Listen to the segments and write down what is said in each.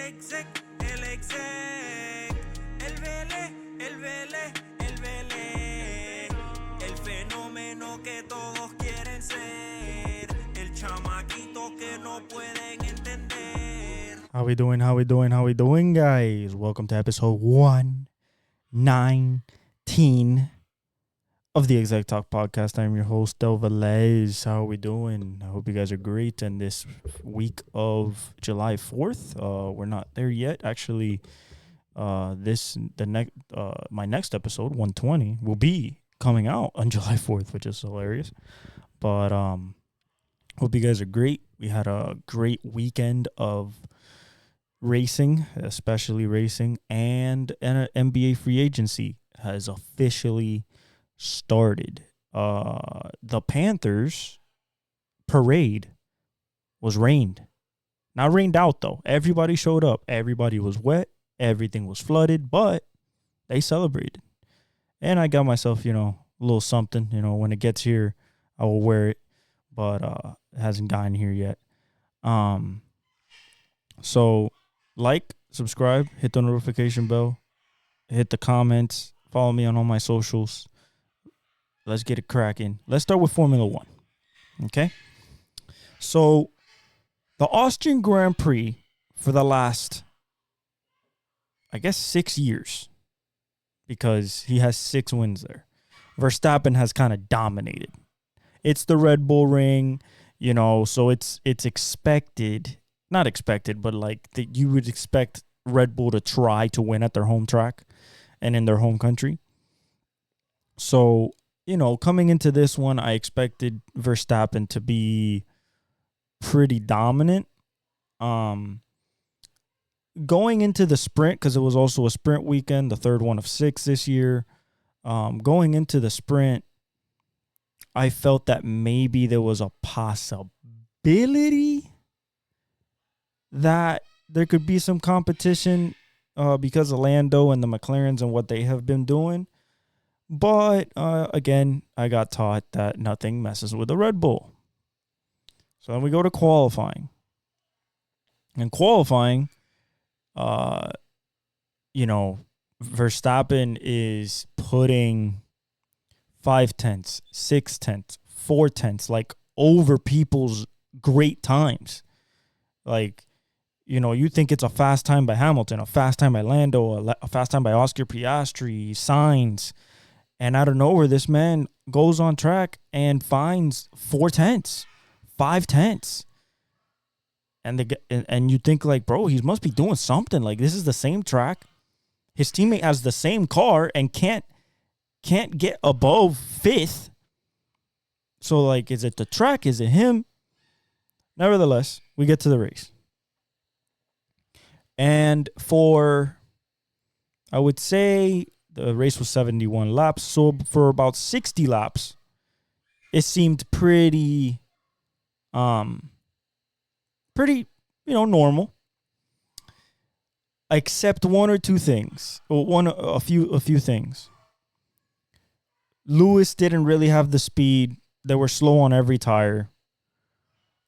exec, el vele, el vele, el fenómeno que todos quieren ser, el chamaquito que no pueden entender. How we doing, guys? Welcome to episode 119 of the Exec Talk podcast. I'm your host, Del Velez. How are we doing? I hope you guys are great. And this week of July 4th, we're not there yet. Actually, my next episode, 120, will be coming out on July 4th, which is hilarious. But hope you guys are great. We had a great weekend of racing, especially racing, and an NBA free agency has officially started. The Panthers parade was rained. Not rained out, though. Everybody showed up. Everybody was wet. Everything was flooded, but they celebrated. And I got myself, a little something. When it gets here, I will wear it, but it hasn't gotten here yet. So like, subscribe, hit the notification bell, hit the comments, follow me on all my socials. Let's get it cracking. Let's start with Formula One. Okay? So, the Austrian Grand Prix for the last, 6 years, because he has 6 wins there. Verstappen has kind of dominated. It's the Red Bull ring, so it's expected. Not expected, but that you would expect Red Bull to try to win at their home track and in their home country. So, coming into this one, I expected Verstappen to be pretty dominant. Going into the sprint, because it was also a sprint weekend, the third one of 6 this year. Going into the sprint, I felt that maybe there was a possibility that there could be some competition because of Lando and the McLarens and what they have been doing. But, again, I got taught that nothing messes with the Red Bull. So then we go to qualifying. And qualifying, Verstappen is putting 5/10, 6/10, 4/10, over people's great times. You think it's a fast time by Hamilton, a fast time by Lando, a fast time by Oscar Piastri, Sainz. And out of nowhere, this man goes on track and finds 4/10, 5/10. And you think, bro, he must be doing something. This is the same track. His teammate has the same car and can't get above 5th. So, is it the track? Is it him? Nevertheless, we get to the race. And I would say the race was 71 laps. So for about 60 laps, it seemed pretty, normal. Except one or two things. A few things. Lewis didn't really have the speed. They were slow on every tire.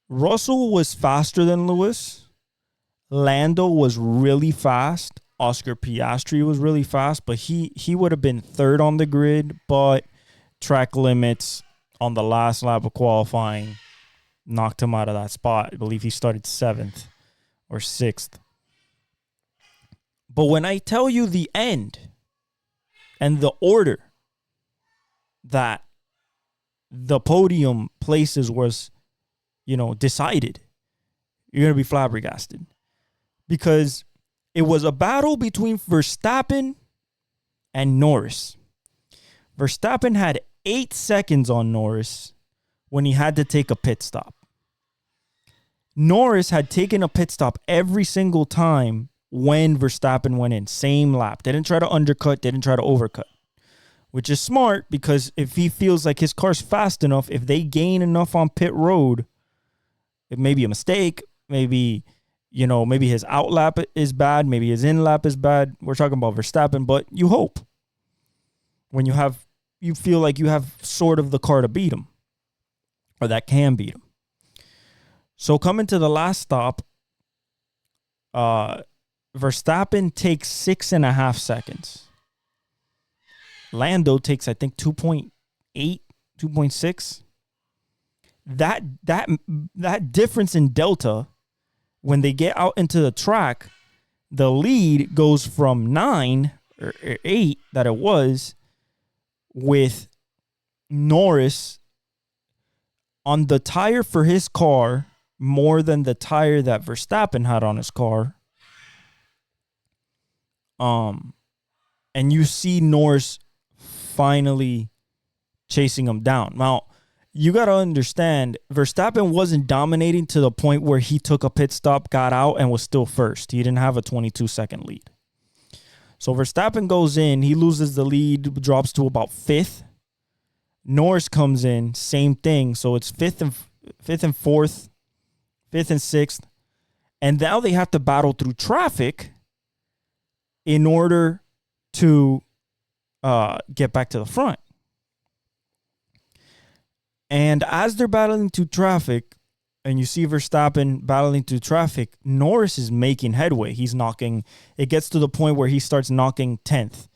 Russell was faster than Lewis. Lando was really fast. Oscar Piastri was really fast, but he would have been third on the grid, but track limits on the last lap of qualifying knocked him out of that spot. I believe he started 7th or 6th. But when I tell you the end and the order that the podium places was, decided, you're going to be flabbergasted. Because it was a battle between Verstappen and Norris. Verstappen had 8 seconds on Norris when he had to take a pit stop. Norris had taken a pit stop every single time when Verstappen went in. Same lap. Didn't try to undercut, didn't try to overcut. Which is smart because if he feels like his car's fast enough, if they gain enough on pit road, it may be a mistake. Maybe his out lap is bad. Maybe his in lap is bad. We're talking about Verstappen, but you hope when you feel like you have sort of the car to beat him or that can beat him. So coming to the last stop, Verstappen takes 6.5 seconds. Lando takes, I think, 2.8, 2.6. That difference in delta, when they get out into the track, the lead goes from 9 or 8 that it was, with Norris on the tire for his car more than the tire that Verstappen had on his car. And you see Norris finally chasing him down. Now, you got to understand, Verstappen wasn't dominating to the point where he took a pit stop, got out, and was still first. He didn't have a 22-second lead. So Verstappen goes in, he loses the lead, drops to about 5th. Norris comes in, same thing. So it's 5th and 4th, 5th and 6th. And now they have to battle through traffic in order to get back to the front. And as they're battling through traffic, and you see Verstappen battling through traffic, Norris is making headway. He's knocking. It gets to the point where he starts knocking 10th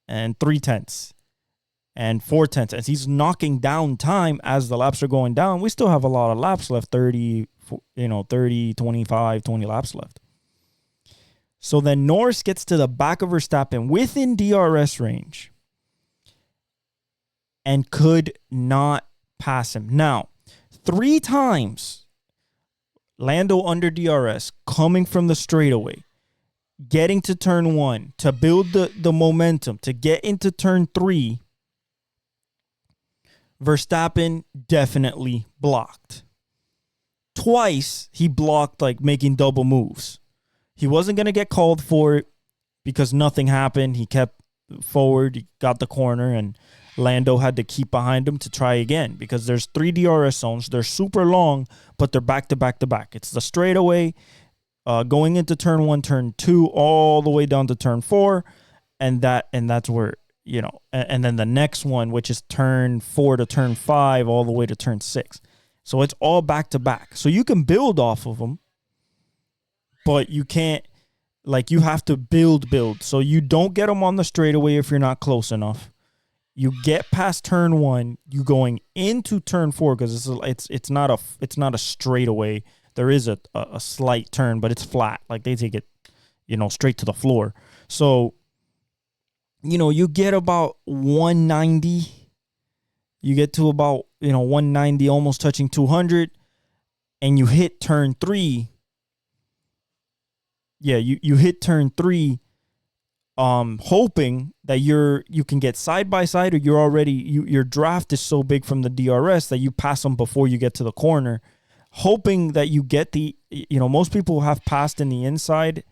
and 3/10 and 4/10. As he's knocking down time as the laps are going down. We still have a lot of laps left, 30, 25, 20 laps left. So then Norris gets to the back of Verstappen within DRS range and could not pass him. Now, 3 times Lando under DRS, coming from the straightaway, getting to turn 1 to build the momentum to get into turn 3, Verstappen definitely blocked. Twice he blocked, like making double moves. He wasn't going to get called for it because nothing happened. He kept forward, he got the corner, and Lando had to keep behind him to try again because there's 3 DRS zones. They're super long, but they're back to back to back. It's the straightaway going into turn 1, turn 2, all the way down to turn 4, and that's where, and then the next one, which is turn 4 to turn 5, all the way to turn 6. So it's all back to back. So you can build off of them, but you can't, you have to build. So you don't get them on the straightaway if you're not close enough. You get past turn 1, you going into turn 4 because it's not a straightaway. There is a slight turn, but it's flat. Like they take it, straight to the floor. So, you get about 190. You get to about 190, almost touching 200, and you hit turn 3. Yeah, you hit turn 3. Hoping that you can get side by side, or you're already your draft is so big from the DRS that you pass them before you get to the corner, hoping that you get most people have passed in the inside,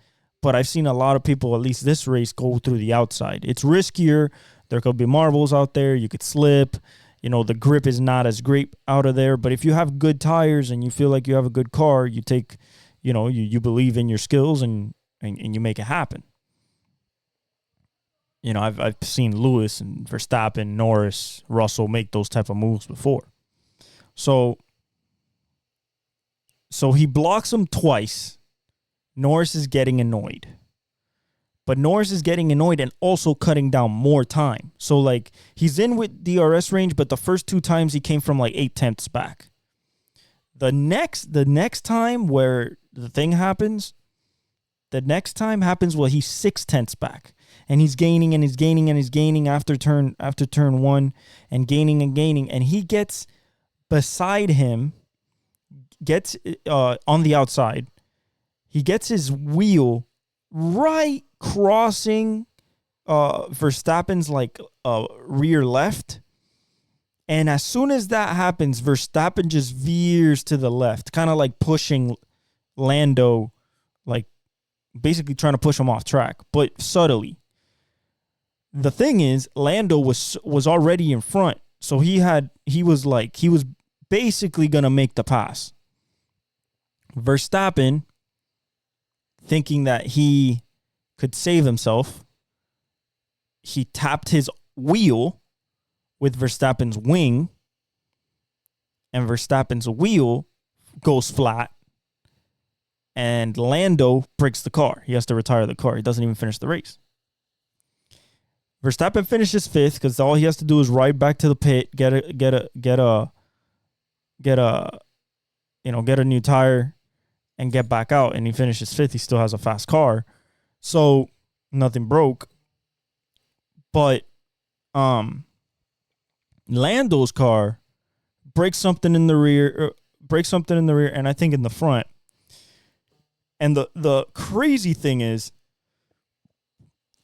but I've seen a lot of people, at least this race, go through the outside. It's riskier. There could be marbles out there. You could slip. The grip is not as great out of there. But if you have good tires and you feel like you have a good car, you take, you believe in your skills and you make it happen. I've seen Lewis and Verstappen, Norris, Russell make those type of moves before. So he blocks him twice. Norris is getting annoyed. But Norris is getting annoyed and also cutting down more time. So, he's in with DRS range, but the first 2 times he came from 8/10 back. The next time where the thing happens, where he's 6/10 back. And he's gaining and he's gaining and he's gaining after turn 1 and gaining, and he gets beside him, gets on the outside. He gets his wheel right crossing Verstappen's rear left. And as soon as that happens, Verstappen just veers to the left, kind of pushing Lando, basically trying to push him off track, but subtly. The thing is, Lando was already in front, so he was basically gonna make the pass. Verstappen, thinking that he could save himself, he tapped his wheel with Verstappen's wing, and Verstappen's wheel goes flat, and Lando breaks the car. He has to retire the car. He doesn't even finish the race. Verstappen finishes 5th because all he has to do is ride back to the pit, get a new tire, and get back out. And he finishes 5th. He still has a fast car, so nothing broke. But Lando's car breaks something in the rear, and I think in the front. And the crazy thing is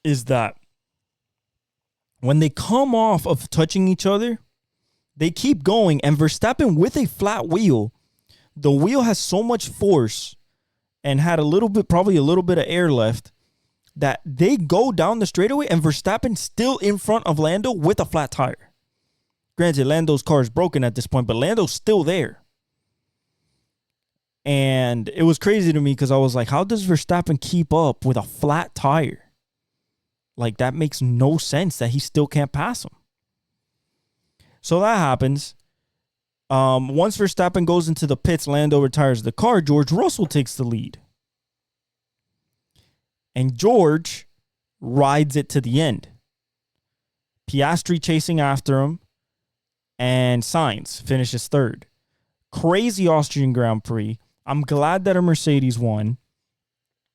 that when they come off of touching each other, they keep going. And Verstappen, with a flat wheel, the wheel has so much force and had probably a little bit of air left, that they go down the straightaway and Verstappen still in front of Lando with a flat tire. Granted, Lando's car is broken at this point, but Lando's still there. And it was crazy to me because I was like, how does Verstappen keep up with a flat tire? Like, that makes no sense that he still can't pass him. So that happens. Once Verstappen goes into the pits, Lando retires the car. George Russell takes the lead. And George rides it to the end. Piastri chasing after him. And Sainz finishes 3rd. Crazy Austrian Grand Prix. I'm glad that a Mercedes won.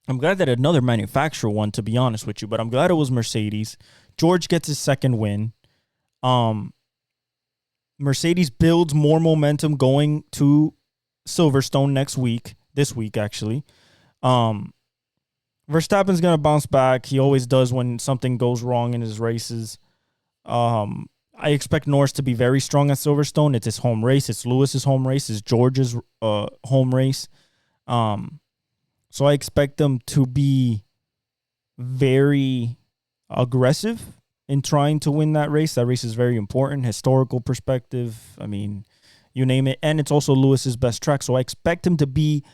I'm glad that another manufacturer won, to be honest with you, but I'm glad it was Mercedes. George gets his 2nd win. Mercedes builds more momentum going to Silverstone this week actually. Verstappen's going to bounce back. He always does when something goes wrong in his races. I expect Norris to be very strong at Silverstone. It's his home race. It's Lewis's home race. It's George's home race. So I expect them to be very aggressive in trying to win that race. That race is very important, historical perspective. I mean, you name it. And it's also Lewis's best track. So I expect him to be,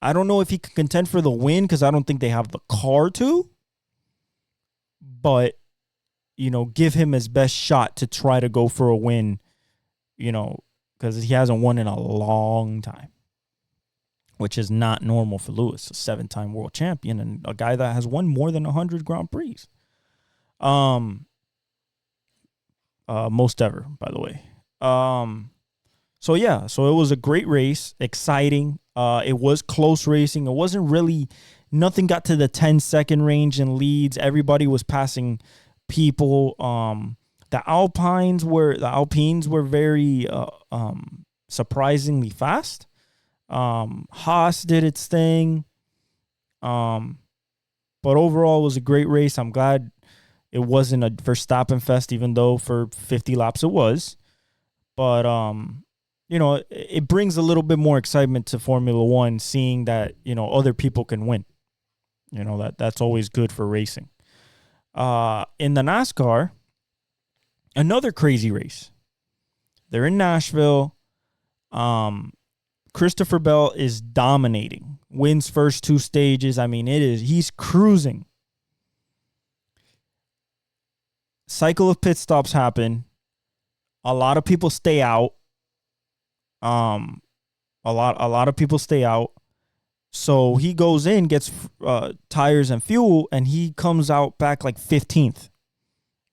I don't know if he can contend for the win because I don't think they have the car to. But, give him his best shot to try to go for a win, because he hasn't won in a long time, which is not normal for Lewis, a 7-time world champion and a guy that has won more than 100 Grand Prix. Most ever, by the way. So it was a great race, exciting. It was close racing. It wasn't really, nothing got to the 10-second range in leads. Everybody was passing people. The Alpines were very surprisingly fast. Haas did its thing. But overall, it was a great race. I'm glad it wasn't a Verstappen fest, even though for 50 laps it was. But, it brings a little bit more excitement to Formula One, seeing that, other people can win. That's always good for racing. In the NASCAR, another crazy race. They're in Nashville. Christopher Bell is dominating. Wins first 2 stages. I mean, he's cruising. Cycle of pit stops happen. A lot of people stay out. A lot of people stay out. So he goes in, gets tires and fuel, and he comes out back like 15th.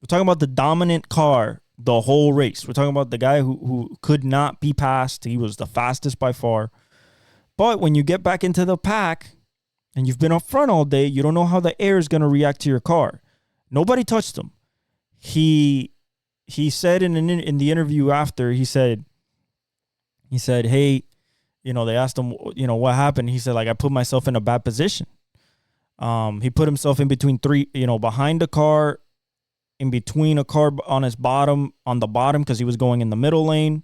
We're talking about the dominant car the whole race. We're talking about the guy who could not be passed. He was the fastest by far. But when you get back into the pack and you've been up front all day, you don't know how the air is going to react to your car. Nobody touched him. He said in the interview after, he said, hey, they asked him, what happened? He said, I put myself in a bad position. He put himself in between behind a car, in between a car on the bottom, because he was going in the middle lane.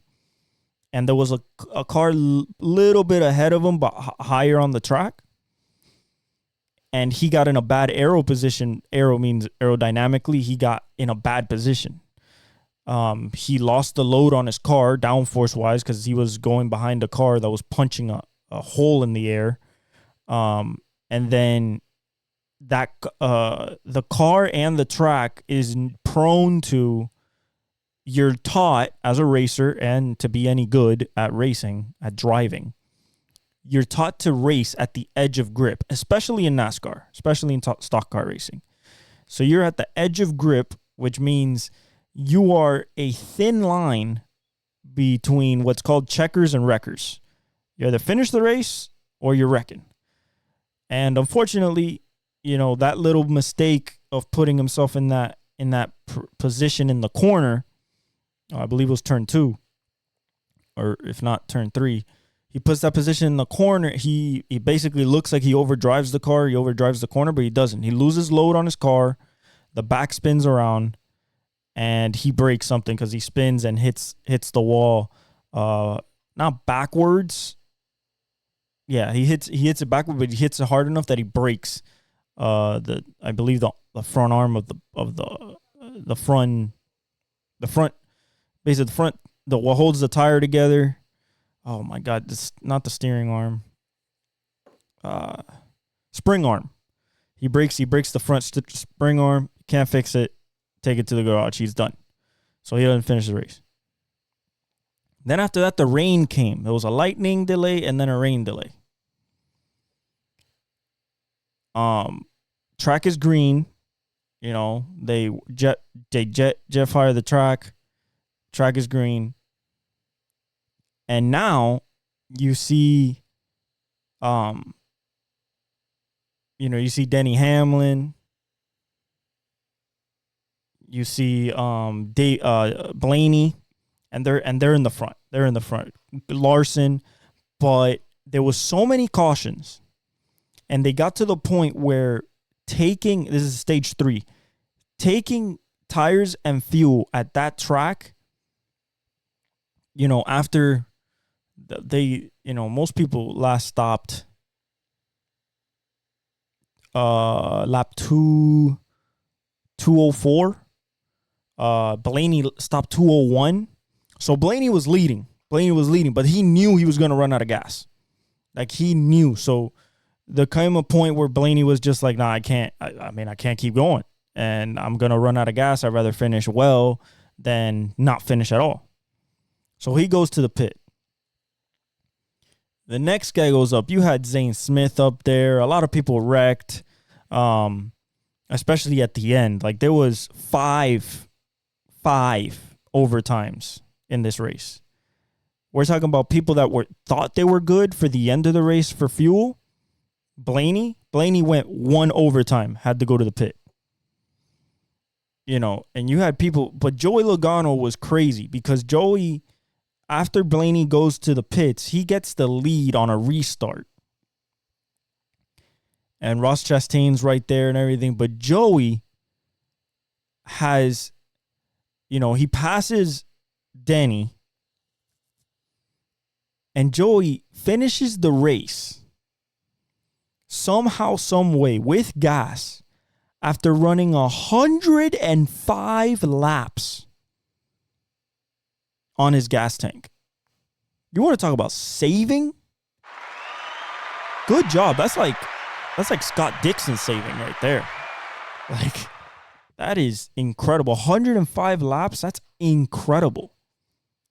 And there was a car little bit ahead of him, but higher on the track. And he got in a bad aero position. Aero means aerodynamically. He got in a bad position. He lost the load on his car, downforce-wise, because he was going behind a car that was punching a hole in the air. And then the car and the track is prone to, you're taught as a racer and to be any good at racing, at driving, you're taught to race at the edge of grip, especially in NASCAR, especially in stock car racing. So you're at the edge of grip, which means you are a thin line between what's called checkers and wreckers. You either finish the race or you're wrecking. And unfortunately, that little mistake of putting himself in that position in the corner, I believe it was turn 2, or if not turn 3. He puts that position in the corner. He basically looks like he overdrives the car. He overdrives the corner, but he doesn't. He loses load on his car. The back spins around, and he breaks something because he spins and hits the wall. Not backwards. Yeah, he hits it backward, but he hits it hard enough that he breaks I believe the front arm of the front, basically the front, what holds the tire together. Oh my God, this not the steering arm. Spring arm. He breaks the front spring arm. Can't fix it. Take it to the garage. He's done. So he doesn't finish the race. Then after that, the rain came. There was a lightning delay and then a rain delay. Track is green. They jet fire the track. Track is green. And now you see, you see Denny Hamlin. You see Blaney, and they're in the front. They're in the front. Larson, but there was so many cautions, and they got to the point where this is stage 3, taking tires and fuel at that track. After most people last stopped lap 204. Blaney stopped 201. So Blaney was leading, but he knew he was going to run out of gas. Like, he knew. So there came a point where Blaney was just like, nah, I can't. I can't keep going, and I'm going to run out of gas. I'd rather finish well than not finish at all. So he goes to the pit. The next guy goes up. You had Zane Smith up there. A lot of people wrecked, especially at the end. Like, there was five overtimes in this race. We're talking about people that thought they were good for the end of the race for fuel. Blaney went 1 overtime, had to go to the pit. And you had people, but Joey Logano was crazy because Joey, after Blaney goes to the pits, he gets the lead on a restart. And Ross Chastain's right there and everything, but Joey has, he passes Denny, and Joey finishes the race somehow, some way, with gas after running 105 laps on his gas tank. You want to talk about saving? Good job. That's like Scott Dixon saving right there. Like, that is incredible. 105 laps, that's incredible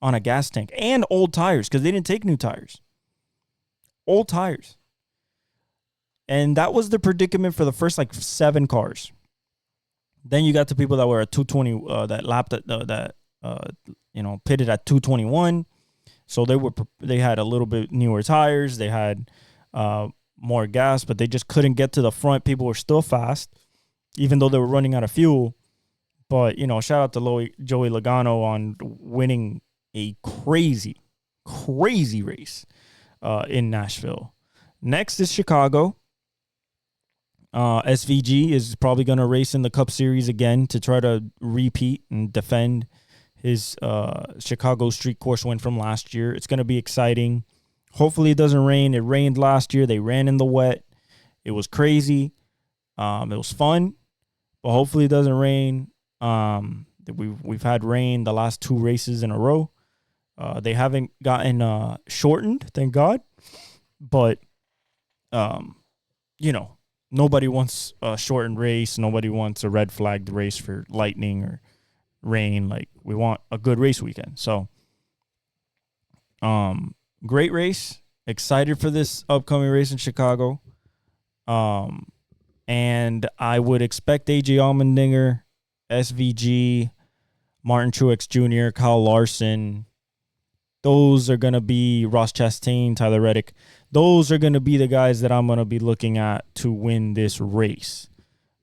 on a gas tank. And old tires, because they didn't take new tires. Old tires. And that was the predicament for the first 7 cars. Then you got the people that were at 220, that lapped pitted at 221. So they had a little bit newer tires. They had more gas, but they just couldn't get to the front. People were still fast, even though they were running out of fuel. But, shout out to Joey Logano on winning a crazy race in Nashville. Next is Chicago. SVG is probably going to race in the Cup Series again to try to repeat and defend his Chicago street course win from last year. It's going to be exciting. Hopefully it doesn't rain. It rained last year. They ran in the wet. It was crazy. It was fun, but hopefully it doesn't rain. We've had rain the last 2 races in a row. They haven't gotten shortened, thank God. But nobody wants a shortened race. Nobody wants a red flagged race for lightning or rain. Like, we want a good race weekend. So, great race. Excited for this upcoming race in Chicago. And I would expect AJ Allmendinger, SVG, Martin Truex Jr., Kyle Larson. Those are going to be Ross Chastain, Tyler Reddick. Those are going to be the guys that I'm going to be looking at to win this race.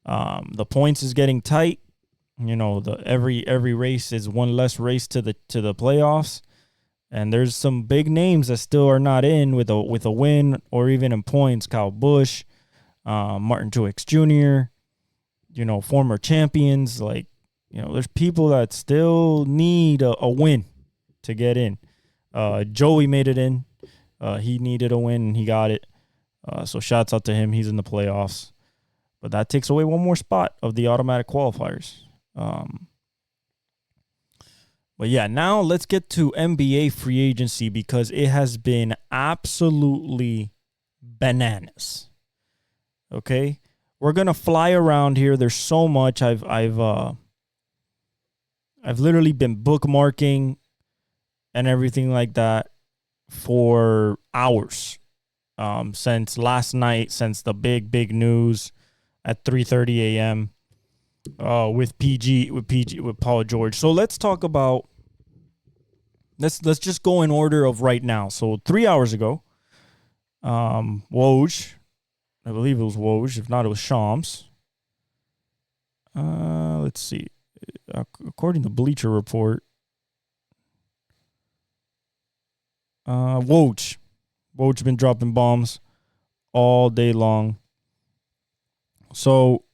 The points is getting tight. You know, every race is one less race to the playoffs. And there's some big names that still are not in with a win or even in points. Kyle Busch, Martin Truex Jr., you know, former champions. Like, you know, there's people that still need a win to get in. Joey made it in. He needed a win, and he got it. So shouts out to him. He's in the playoffs. But that takes away one more spot of the automatic qualifiers. But yeah, now let's get to NBA free agency because it has been absolutely bananas. Okay? We're going to fly around here. There's so much. I've literally been bookmarking and everything like that for hours. Since last night, since the big news at 3:30 a.m. With Paul George. So let's talk about. Let's just go in order of right now. So 3 hours ago, Woj, I believe it was Woj. If not, it was Shams. Let's see. According to Bleacher Report, Woj been dropping bombs all day long. So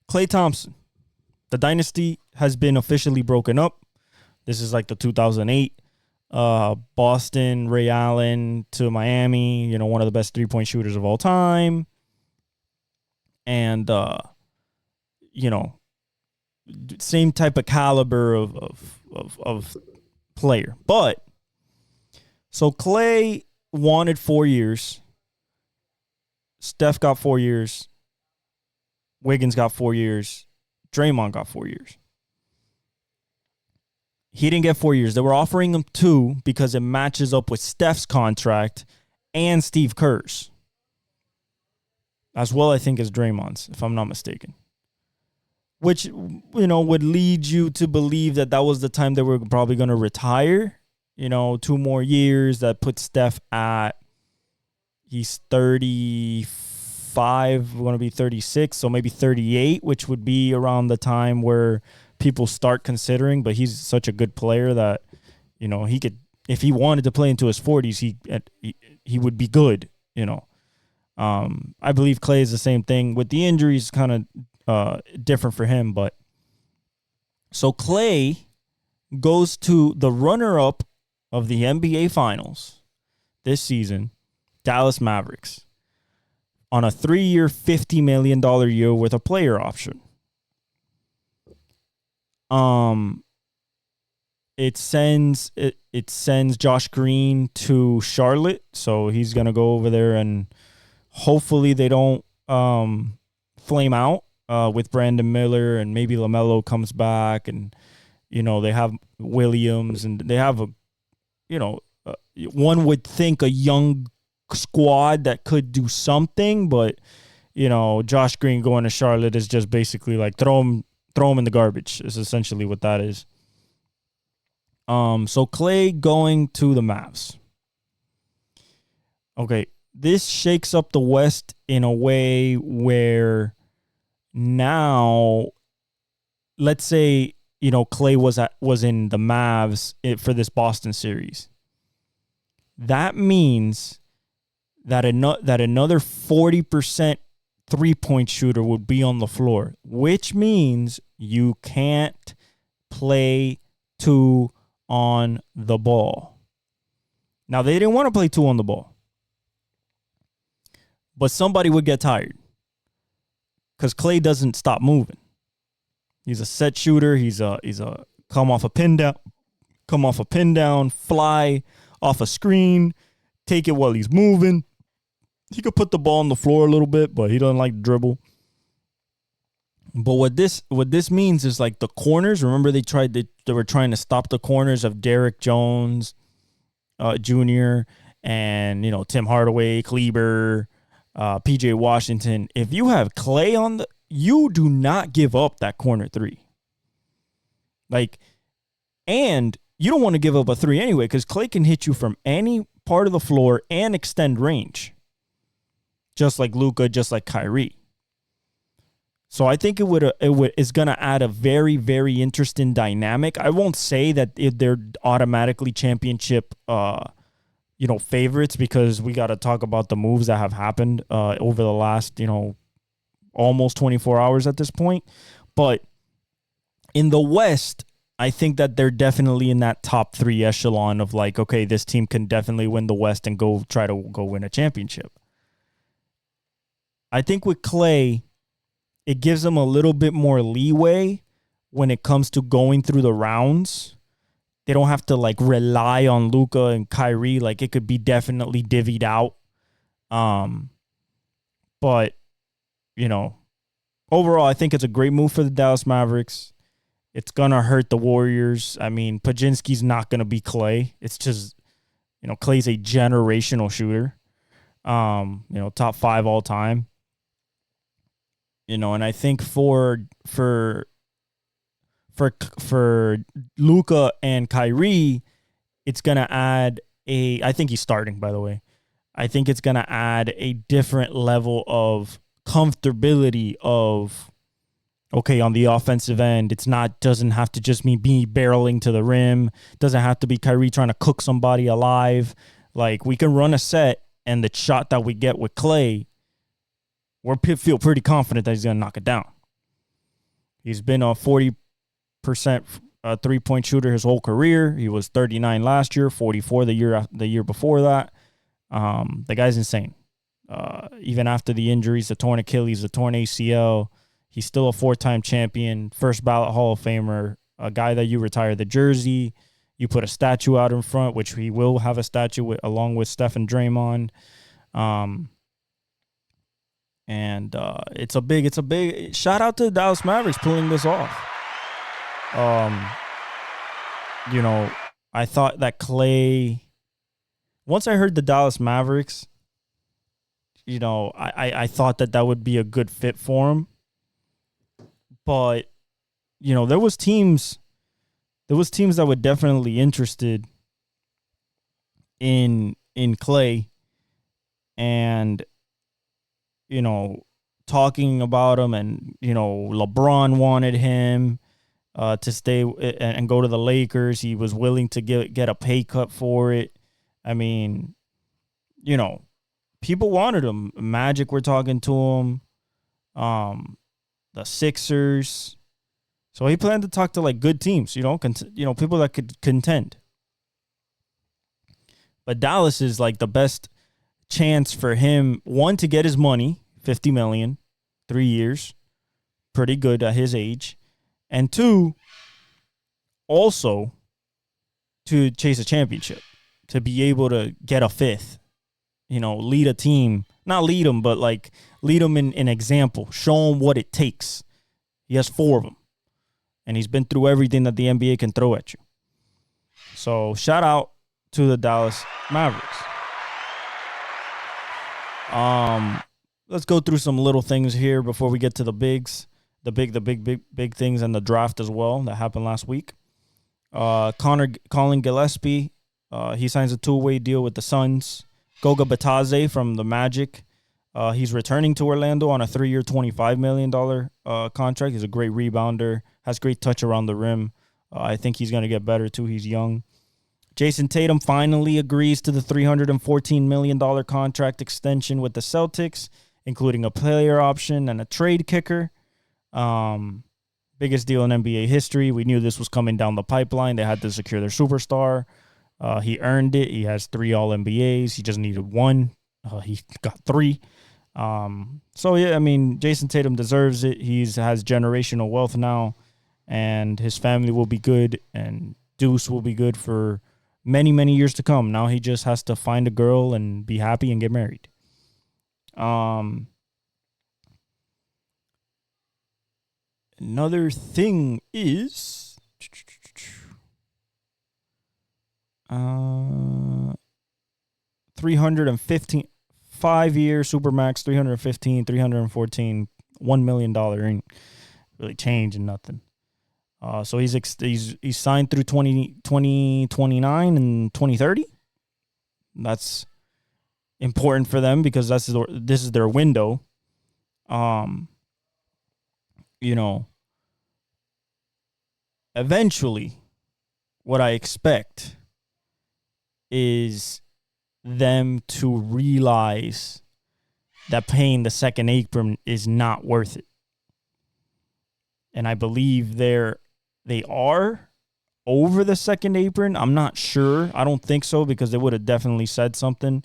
Klay Thompson, the dynasty has been officially broken up. This is like the 2008 Boston, Ray Allen to Miami, you know, one of the best three-point shooters of all time. And, you know, same type of caliber of player. But, so Klay wanted 4 years. Steph got 4 years. Wiggins got 4 years. Draymond got 4 years. He didn't get 4 years. They were offering him 2 because it matches up with Steph's contract and Steve Kerr's. As well, I think, as Draymond's, if I'm not mistaken. Which, you know, would lead you to believe that was the time they were probably going to retire. You know, 2 more years. That puts Steph at, he's 35, going to be 36, so maybe 38, which would be around the time where people start considering. But he's such a good player that, you know, he could, if he wanted to play into his 40s, he would be good, you know. I believe Klay is the same thing. With the injuries, kind of different for him. But so Klay goes to the runner-up of the NBA Finals this season, Dallas Mavericks, on a 3-year, $50 million year with a player option. It sends Josh Green to Charlotte, so he's gonna go over there and hopefully they don't flame out with Brandon Miller, and maybe LaMelo comes back, and you know they have Williams, and they have one would think a young squad that could do something, but you know Josh Green going to Charlotte is just basically like throw him in the garbage. Is essentially what that is. So Klay going to the Mavs. Okay, this shakes up the West in a way where now, let's say, you know, Klay was in the Mavs for this Boston series. That means that another 40% three-point shooter would be on the floor, which means you can't play 2 on the ball. Now, they didn't want to play 2 on the ball, but somebody would get tired because Klay doesn't stop moving. He's a set shooter. He's a come off a pin down, fly off a screen, take it while he's moving. He could put the ball on the floor a little bit, but he doesn't like to dribble. But what this means is like the corners. Remember they were trying to stop the corners of Derrick Jones, Jr. and Tim Hardaway, Kleber, PJ Washington. If you have Clay you do not give up that corner three. And you don't want to give up a three anyway, because Clay can hit you from any part of the floor and extend range, just like Luka, just like Kyrie. So I think it's gonna add a very, very interesting dynamic. I won't say that they're automatically championship favorites, because we got to talk about the moves that have happened over the last almost 24 hours at this point. But in the West, I think that they're definitely in that top three echelon of okay, this team can definitely win the West and try to win a championship. I think with Clay, it gives them a little bit more leeway when it comes to going through the rounds. They don't have to rely on Luka and Kyrie. It could be definitely divvied out. But overall, I think it's a great move for the Dallas Mavericks. It's gonna hurt the Warriors. I mean, Pajinski's not gonna be Clay. It's just Clay's a generational shooter. Top 5 all time. And I think for Luka and Kyrie, it's gonna add I think he's starting, by the way. I think it's gonna add a different level of comfortability of, okay, on the offensive end, doesn't have to just me barreling to the rim. Doesn't have to be Kyrie trying to cook somebody alive. We can run a set, and the shot that we get with Clay, we feel pretty confident that he's going to knock it down. He's been a 40% three-point shooter his whole career. He was 39 last year, 44 the year before that. The guy's insane. Even after the injuries, the torn Achilles, the torn ACL, he's still a 4-time champion, first ballot Hall of Famer, a guy that you retire the jersey, you put a statue out in front, which he will have a statue along with Steph and Draymond. And it's a big shout out to the Dallas Mavericks pulling this off. I thought that Clay, once I heard the Dallas Mavericks, I thought that would be a good fit for him. But, there was teams that were definitely interested in Clay, and talking about him, and LeBron wanted him to stay and go to the Lakers. He was willing to get a pay cut for it. I mean, people wanted him. Magic were talking to him. The Sixers. So he planned to talk to good teams, people that could contend. But Dallas is the best chance for him, one, to get his money, $50 million, 3 years, pretty good at his age, and two, also to chase a championship, to be able to get a fifth, lead a team, not lead them, but lead them in an example, show them what it takes. He has 4 of them, and he's been through everything that the NBA can throw at you. So shout out to the Dallas Mavericks. Let's go through some little things here before we get to the bigs, the big things, and the draft as well that happened last week. Colin Gillespie, he signs a 2-way deal with the Suns. Goga Batadze from the Magic, he's returning to Orlando on a 3-year, $25 million contract. He's a great rebounder, has great touch around the rim. I think he's going to get better too. He's young. Jason Tatum finally agrees to the $314 million contract extension with the Celtics, including a player option and a trade kicker. Biggest deal in NBA history. We knew this was coming down the pipeline. They had to secure their superstar. He earned it. He has 3 All-NBAs. He just needed 1. He got 3. So, yeah, I mean, Jason Tatum deserves it. He has generational wealth now, and his family will be good, and Deuce will be good for many, many years to come. Now he just has to find a girl and be happy and get married. Another thing is, $315, 5-year Supermax, 315, 314, $1 million. Ain't really changing nothing. So he's signed through 2029 and 2030. That's important for them because this is their window. Eventually, what I expect is them to realize that paying the second apron is not worth it. And I believe they are over the second apron. I'm not sure. I don't think so because they would have definitely said something.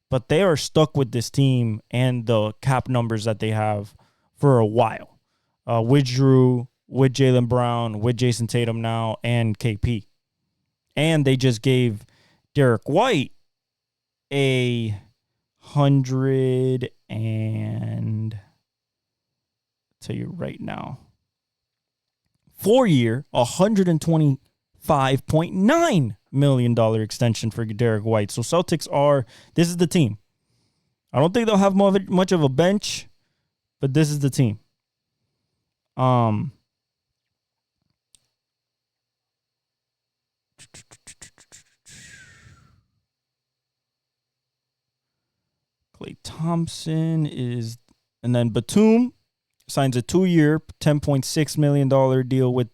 But they are stuck with this team and the cap numbers that they have for a while. With Drew, with Jaylen Brown, with Jason Tatum now, and KP. And they just gave Derek White a 100 and I'll tell you right now, 4-year, $125.9 million extension for Derek White. So Celtics this is the team. I don't think they'll have much of a bench, but this is the team. Klay Thompson and then Batum signs a 2-year, $10.6 million deal with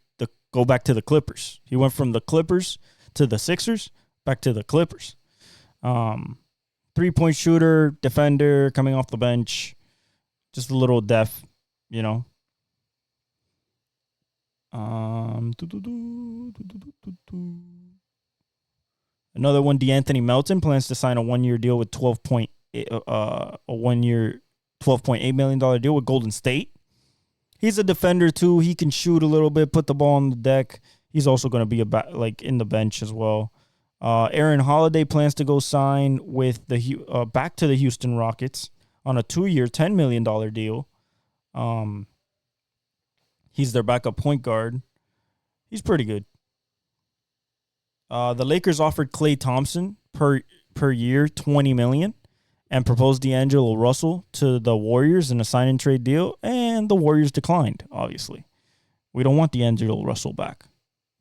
go back to the Clippers. He went from the Clippers to the Sixers, back to the Clippers. 3-point shooter, defender, coming off the bench. Just a little depth, Another one, DeAnthony Melton plans to sign a 1-year deal with $12.8 million deal with Golden State. He's a defender too. He can shoot a little bit, put the ball on the deck. He's also going to be in the bench as well. Aaron Holiday plans to go sign with back to the Houston Rockets on a 2-year, $10 million deal. He's their backup point guard. He's pretty good. The Lakers offered Klay Thompson per year $20 million and proposed D'Angelo Russell to the Warriors in a sign and trade deal, and the Warriors declined, obviously. We don't want D'Angelo Russell back.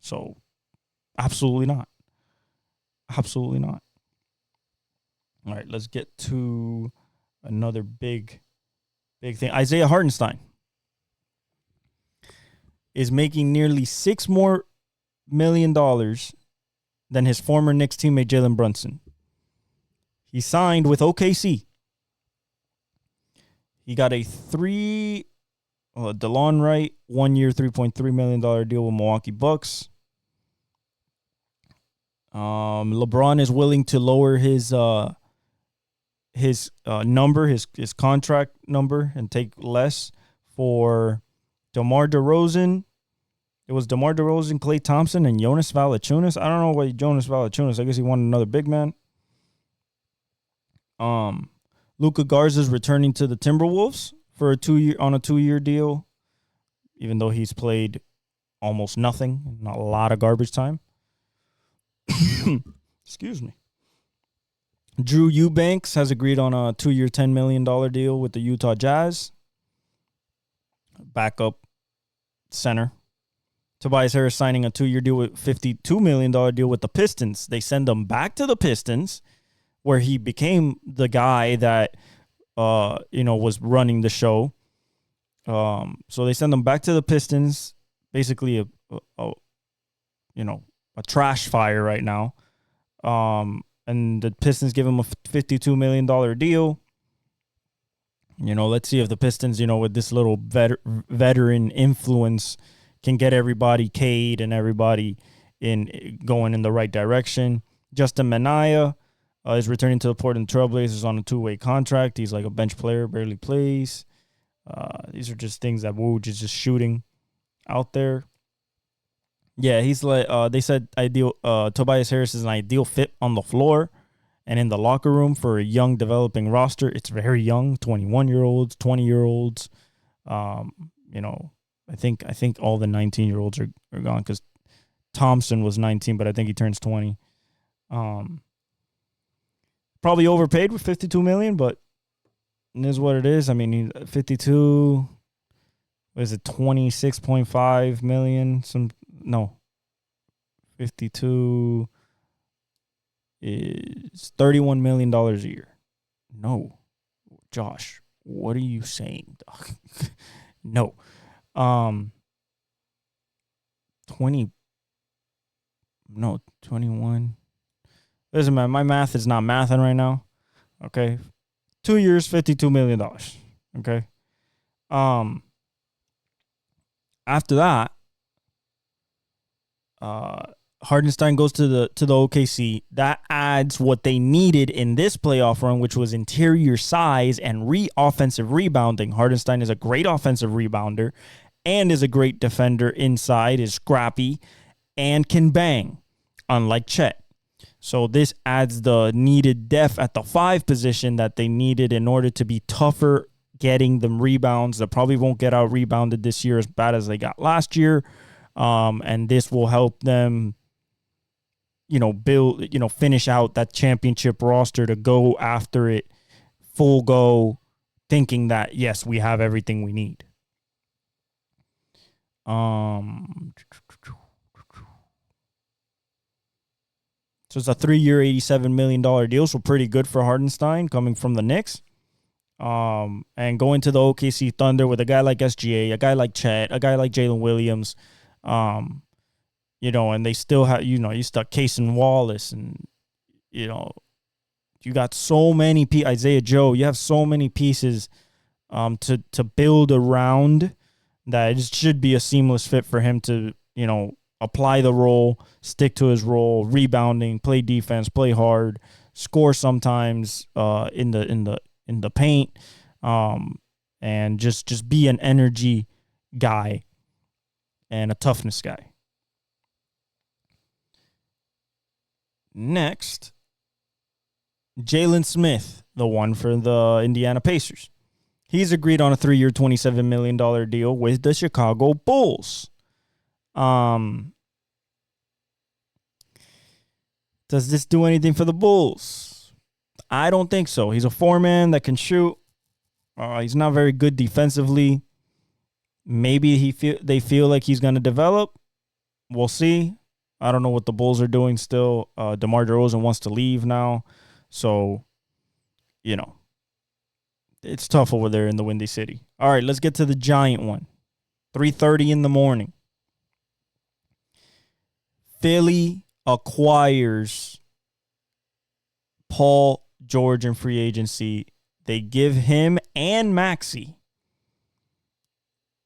So, absolutely not. Absolutely not. All right, let's get to another big thing. Isaiah Hartenstein is making nearly $6 more million than his former Knicks teammate Jalen Brunson. He signed with OKC. He got a DeLon Wright 1-year, $3.3 million deal with Milwaukee Bucks. LeBron is willing to lower his number, his contract number, and take less for DeMar DeRozan. It was DeMar DeRozan, Klay Thompson, and Jonas Valanciunas. I don't know why Jonas Valanciunas. I guess he wanted another big man. Luka Garza's returning to the Timberwolves for a 2-year deal, even though he's played almost nothing, not a lot of garbage time. Excuse me. Drew Eubanks has agreed on a 2-year, $10 million deal with the Utah Jazz. Backup center. Tobias Harris signing a 2-year deal with $52 million deal with the Pistons. They send him back to the Pistons, where he became the guy that, was running the show. So they send him back to the Pistons, basically a trash fire right now. And the Pistons give him a $52 million deal. Let's see if the Pistons, with this little veteran influence, can get everybody Cade and everybody going in the right direction. Justin Minaya is returning to the Portland Trailblazers on a 2-way contract. He's like a bench player, barely plays. These are just things that Woj is just shooting out there. Yeah, he's like they said ideal. Tobias Harris is an ideal fit on the floor and in the locker room for a young developing roster. It's very young, 21-year-olds, 20-year-olds. I think all the 19-year-olds are gone because Thompson was 19, but I think he turns 20. Probably overpaid with $52 million, but it is what it is. I mean, 52, what is it, 26.5 million? 52 is $31 million a year. No, Josh, what are you saying, dog? No. 21. Listen, man, my math is not mathing right now. Okay. 2 years, $52 million. Okay. After that, Hardenstein goes to the OKC. That adds what they needed in this playoff run, which was interior size and offensive rebounding. Hardenstein is a great offensive rebounder and is a great defender inside, is scrappy, and can bang, unlike Chet. So this adds the needed depth at the 5 position that they needed in order to be tougher getting them rebounds. They probably won't get out rebounded this year as bad as they got last year. And this will help them, finish out that championship roster to go after it full go, thinking that, yes, we have everything we need. So it's a 3-year, $87 million deal, so pretty good for Hardenstein coming from the Knicks. And going to the OKC Thunder with a guy like SGA, a guy like Chet, a guy like Jalen Williams, and they still have, you stuck Cason Wallace, and, you got so many Isaiah Joe. You have so many pieces to build around that it should be a seamless fit for him to, apply the role, stick to his role, rebounding, play defense, play hard, score sometimes in the paint, and just be an energy guy and a toughness guy. Next, Jalen Smith, the one for the Indiana Pacers. He's agreed on a 3-year, $27 million deal with the Chicago Bulls. Does this do anything for the Bulls? I don't think so. He's a 4-man that can shoot. He's not very good defensively. Maybe they feel like he's going to develop. We'll see. I don't know what the Bulls are doing still. DeMar DeRozan wants to leave now. So, it's tough over there in the Windy City. All right, let's get to the giant one. 3:30 in the morning. Philly acquires Paul George in free agency. They give him and Maxey.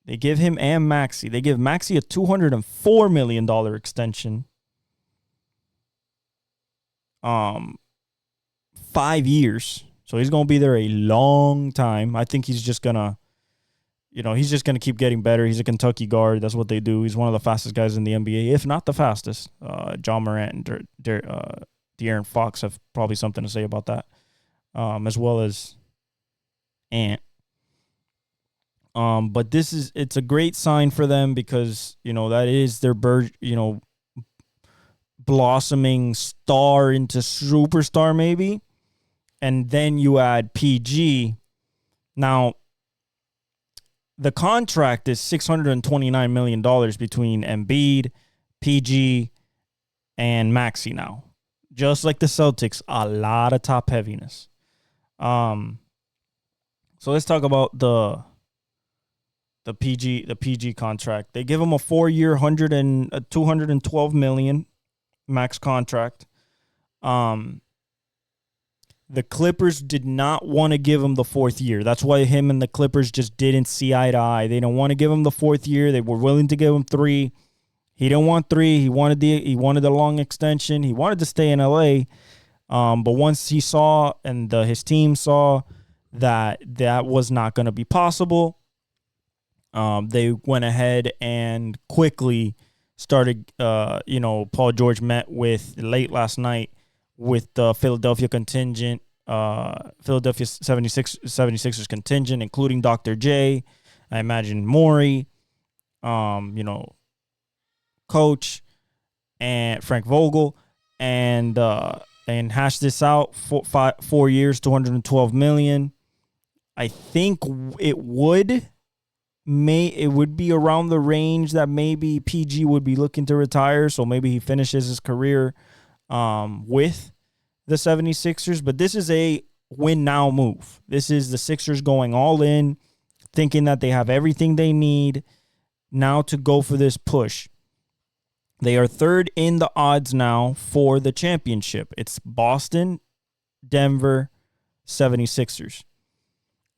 They give Maxey a $204 million extension. 5 years. So he's going to be there a long time. I think he's just going to, keep getting better. He's a Kentucky guard. That's what they do. He's one of the fastest guys in the NBA, if not the fastest. John Morant and De'Aaron Fox have probably something to say about that, as well as Ant. But it's a great sign for them because, that is their blossoming star into superstar maybe. And then you add PG. Now, the contract is $629 million between Embiid, PG, and Maxey now. Just like the Celtics, a lot of top heaviness. So let's talk about the PG contract. They give him a 4-year, $212 million max contract. The Clippers did not want to give him the 4th year. That's why him and the Clippers just didn't see eye to eye. They don't want to give him the 4th year. They were willing to give him 3. He didn't want 3. He wanted the long extension. He wanted to stay in LA. But once he saw and his team saw that was not going to be possible, they went ahead and quickly started. Paul George met with late last night with the Philadelphia contingent, Philadelphia 76ers contingent, including Dr. J, I imagine Morey, Coach, and Frank Vogel, and and hash this out. 4 years, $212 million. I think it would be around the range that maybe PG would be looking to retire. So maybe he finishes his career with the 76ers. But this is a win now move. This is the Sixers going all in, thinking that they have everything they need now to go for this push. They are third in the odds now for the championship. It's Boston, Denver, 76ers.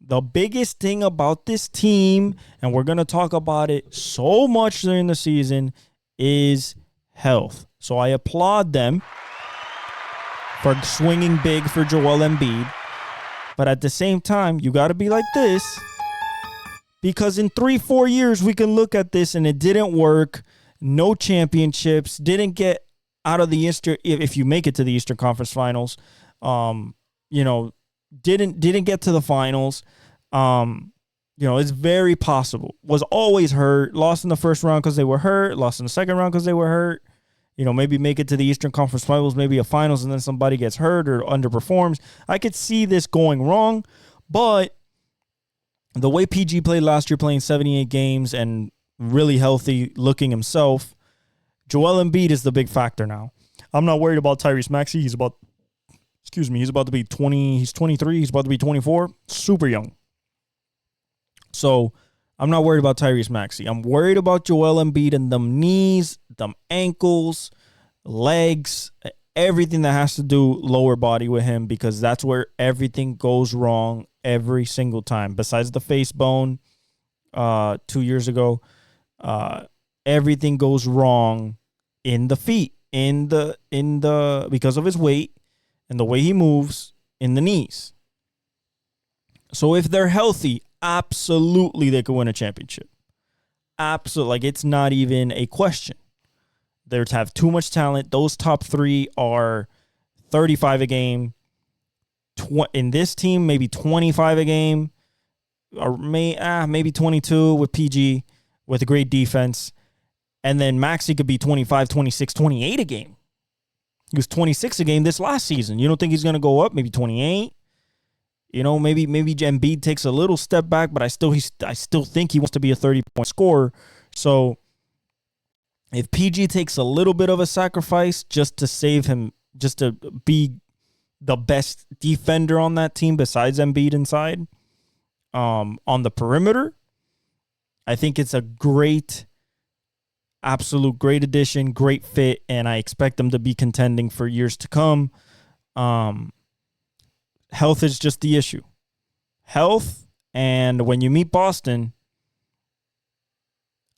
The biggest thing about this team, and we're going to talk about it so much during the season, is health. So I applaud them for swinging big for Joel Embiid. But at the same time, you got to be like this, because in 3-4 years, we can look at this and it didn't work. No championships, didn't get out of the Eastern. If you make it to the Eastern Conference Finals, didn't get to the finals. It's very possible. Was always hurt. Lost in the first round because they were hurt. Lost in the second round because they were hurt. Maybe make it to the Eastern Conference Finals, maybe a finals, and then somebody gets hurt or underperforms. I could see this going wrong, but the way PG played last year, playing 78 games and really healthy looking himself, Joel Embiid is the big factor now. I'm not worried about Tyrese Maxey. He's about to be 20. He's 23. He's about to be 24. Super young. So I'm not worried about Tyrese Maxey. I'm worried about Joel Embiid and them knees, them ankles, legs, everything that has to do lower body with him, because that's where everything goes wrong every single time. Besides the face bone 2 years ago, everything goes wrong in the feet, because of his weight and the way he moves in the knees. So if they're healthy, absolutely they could win a championship. Absolutely. Like, it's not even a question. They have too much talent. Those top three are 35 a game. In this team, maybe 25 a game, or maybe 22 with PG, with a great defense. And then Maxey could be 25, 26, 28 a game. He was 26 a game this last season. You don't think he's going to go up? Maybe 28? Maybe Embiid takes a little step back, but I still think he wants to be a 30-point scorer. So if PG takes a little bit of a sacrifice just to save him, just to be the best defender on that team besides Embiid inside, on the perimeter, I think it's a absolute great addition, great fit, and I expect them to be contending for years to come. Health is just the issue. Health, and when you meet Boston,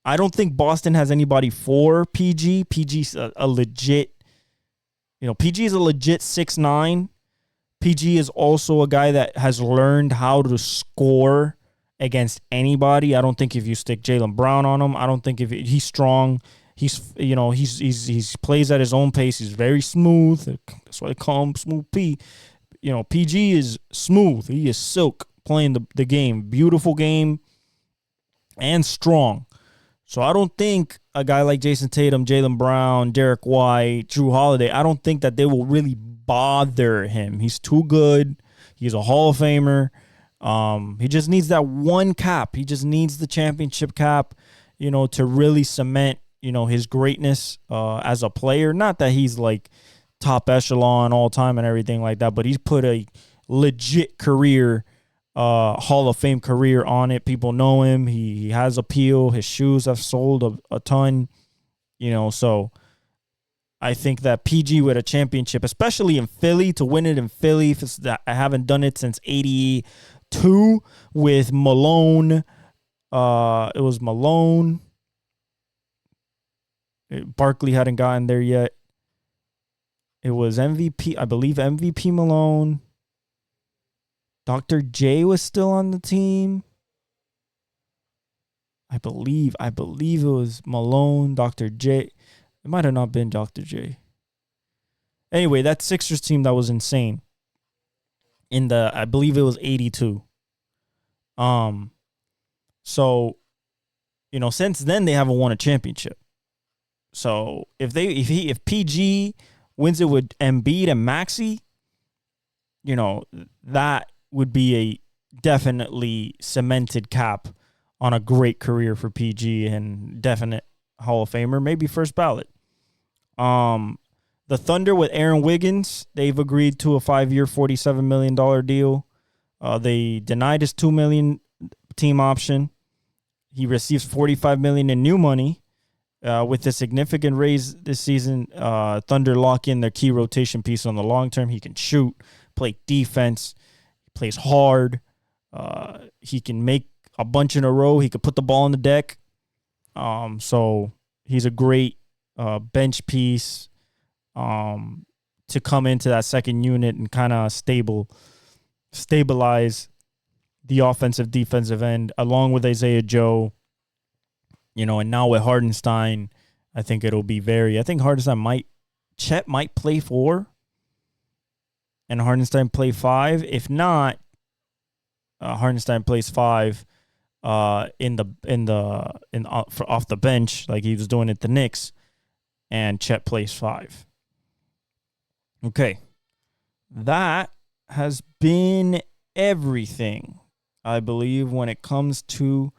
I don't think Boston has anybody for PG. PG's a legit, PG is a legit 6'9". PG is also a guy that has learned how to score against anybody. I don't think if you stick Jaylen Brown on him, I don't think if he's strong. He's plays at his own pace. He's very smooth. That's why they call him Smooth P. PG is smooth. He is silk playing the game. Beautiful game and strong. So I don't think a guy like Jason Tatum, Jaylen Brown, Derek White, Drew Holiday, I don't think that they will really bother him. He's too good. He's a Hall of Famer. He just needs that one cap. He just needs the championship cap, to really cement, his greatness as a player. Not that he's like top echelon all time and everything like that, but he's put a legit career, Hall of Fame career on it. People know him. He has appeal. His shoes have sold a ton, so I think that PG with a championship, especially in Philly, to win it in Philly, I haven't done it since 82 with Malone. It was Malone. Barkley hadn't gotten there yet. It was MVP, I believe MVP Malone. Dr. J was still on the team. I believe it was Malone, Dr. J. It might have not been Dr. J. Anyway, that Sixers team, that was insane. I believe it was 82. So, since then they haven't won a championship. So if PG wins it with Embiid and Maxey, that would be a definitely cemented cap on a great career for PG and definite Hall of Famer, maybe first ballot. The Thunder with Aaron Wiggins, they've agreed to a 5-year, $47 million deal. They denied his $2 million team option. He receives $45 million in new money. With a significant raise this season, Thunder lock in their key rotation piece on the long term. He can shoot, play defense, plays hard. He can make a bunch in a row. He could put the ball on the deck. So he's a great bench piece to come into that second unit and kind of stabilize the offensive defensive end along with Isaiah Joe. And now with Hardenstein, I think Hardenstein Chet might play 4 and Hardenstein play 5. If not, Hardenstein plays 5 off the bench like he was doing at the Knicks, and Chet plays 5. Okay. That has been everything, I believe, when it comes to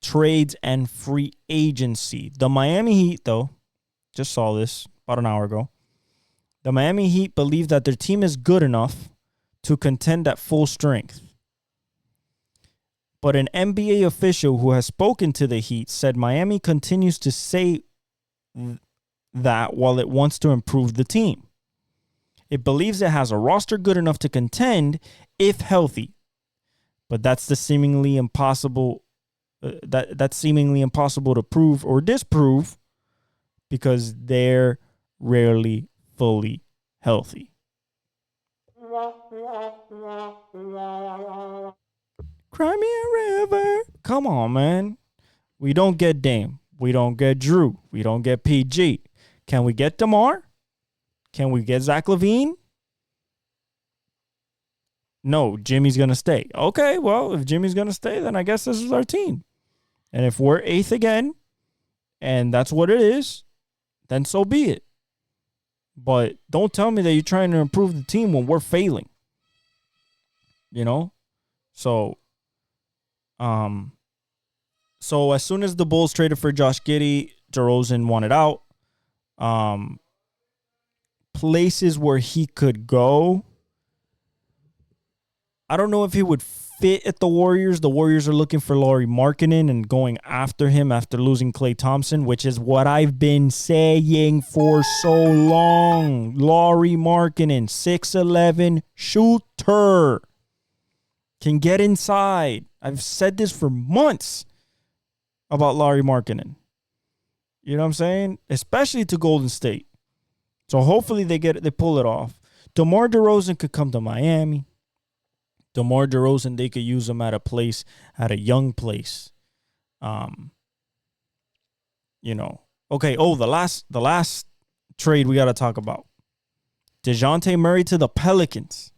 trades and free agency. The Miami Heat, though, just saw this about an hour ago. The Miami Heat believe that their team is good enough to contend at full strength. But an NBA official who has spoken to the Heat said Miami continues to say that while it wants to improve the team. It believes it has a roster good enough to contend if healthy. But that's seemingly impossible to prove or disprove because they're rarely fully healthy. Cry me a river. Come on, man. We don't get Dame. We don't get Drew. We don't get PG. Can we get DeMar? Can we get Zach LaVine? No, Jimmy's going to stay. Okay, well, if Jimmy's going to stay, then I guess this is our team. And if we're 8th again, and that's what it is, then so be it. But don't tell me that you're trying to improve the team when we're failing. So as soon as the Bulls traded for Josh Giddey, DeRozan wanted out. Places where he could go, I don't know if he would fit at the Warriors. The Warriors are looking for Lauri Markkanen and going after him after losing Klay Thompson, which is what I've been saying for so long. Lauri Markkanen, 6'11", shooter, can get inside. I've said this for months about Lauri Markkanen. You know what I'm saying? Especially to Golden State. So hopefully they pull it off. DeMar DeRozan could come to Miami. DeMar DeRozan, they could use him at a young place. Okay. Oh, the last trade we got to talk about. DeJounte Murray to the Pelicans.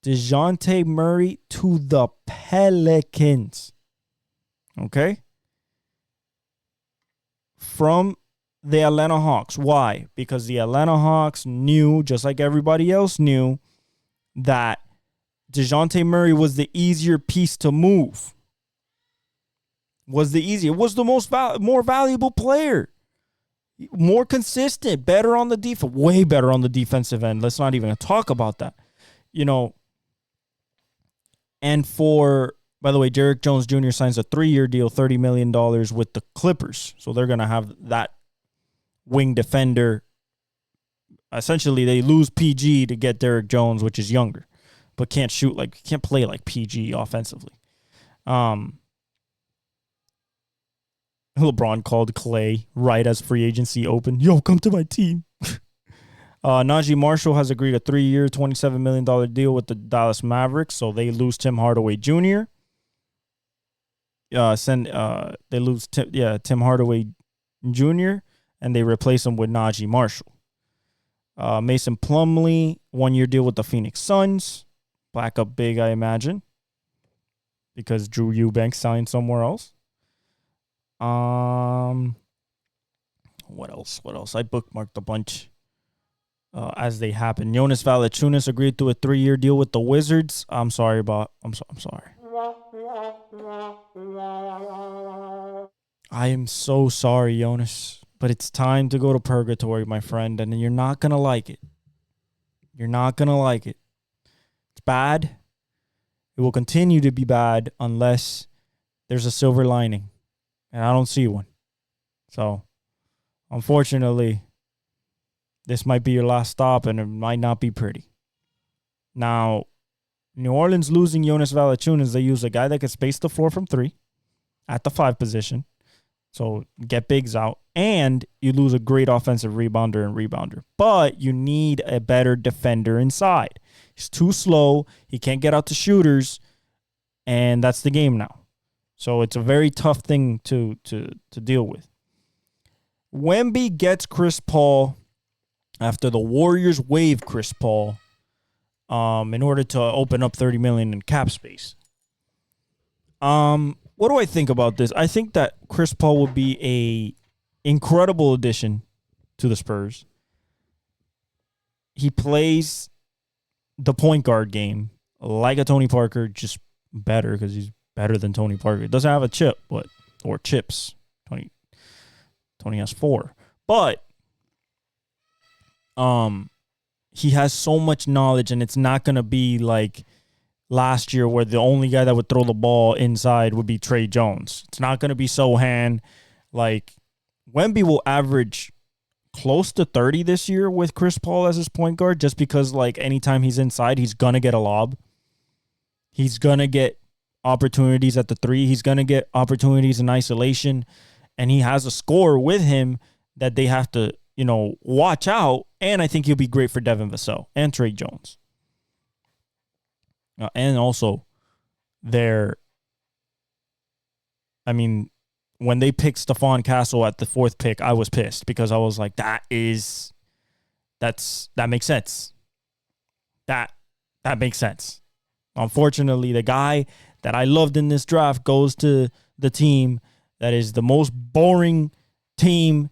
DeJounte Murray to the Pelicans. Okay? From the Atlanta Hawks. Why? Because the Atlanta Hawks knew, just like everybody else knew, that DeJounte Murray was the easier piece to move. Was the more valuable player. More consistent, better on the defense, way better on the defensive end. Let's not even talk about that. And by the way, Derrick Jones Jr. signs a 3-year deal, $30 million with the Clippers. So they're going to have that wing defender. Essentially, they lose PG to get Derrick Jones, which is younger, but can't play like PG offensively. LeBron called Clay right as free agency opened. Yo, come to my team. Najee Marshall has agreed a 3-year, $27 million deal with the Dallas Mavericks, so they lose Tim Hardaway Jr. They lose Tim Hardaway Jr., and they replace him with Najee Marshall. Mason Plumlee, 1-year deal with the Phoenix Suns. Backup big, I imagine, because Drew Eubanks signed somewhere else. What else? I bookmarked a bunch as they happen. Jonas Valanciunas agreed to a 3-year deal with the Wizards. I'm sorry. I am so sorry, Jonas. But it's time to go to purgatory, my friend, and you're not going to like it. It's bad. It will continue to be bad unless there's a silver lining. And I don't see one. So, unfortunately, this might be your last stop, and it might not be pretty. Now, New Orleans losing Jonas Valanciunas, they use a guy that can space the floor from 3 at the 5 position. So, get bigs out. And you lose a great offensive rebounder. But you need a better defender inside. He's too slow. He can't get out to shooters. And that's the game now. So it's a very tough thing to deal with. Wemby gets Chris Paul after the Warriors waive Chris Paul in order to open up $30 million in cap space. What do I think about this? I think that Chris Paul will be a incredible addition to the Spurs. He plays the point guard game like a Tony Parker, just better because he's better than Tony Parker. Doesn't have a chip, or chips. Tony has 4. But he has so much knowledge, and it's not going to be like last year where the only guy that would throw the ball inside would be Trey Jones. It's not going to be Sohan. Like, Wemby will average close to 30 this year with Chris Paul as his point guard, just because, like, anytime he's inside, he's going to get a lob. He's going to get opportunities at the 3. He's going to get opportunities in isolation. And he has a scorer with him that they have to, watch out. And I think he'll be great for Devin Vassell and Trey Jones. And also, when they picked Stephon Castle at the 4th pick, I was pissed because I was like, that makes sense. That makes sense. Unfortunately, the guy that I loved in this draft goes to the team that is the most boring team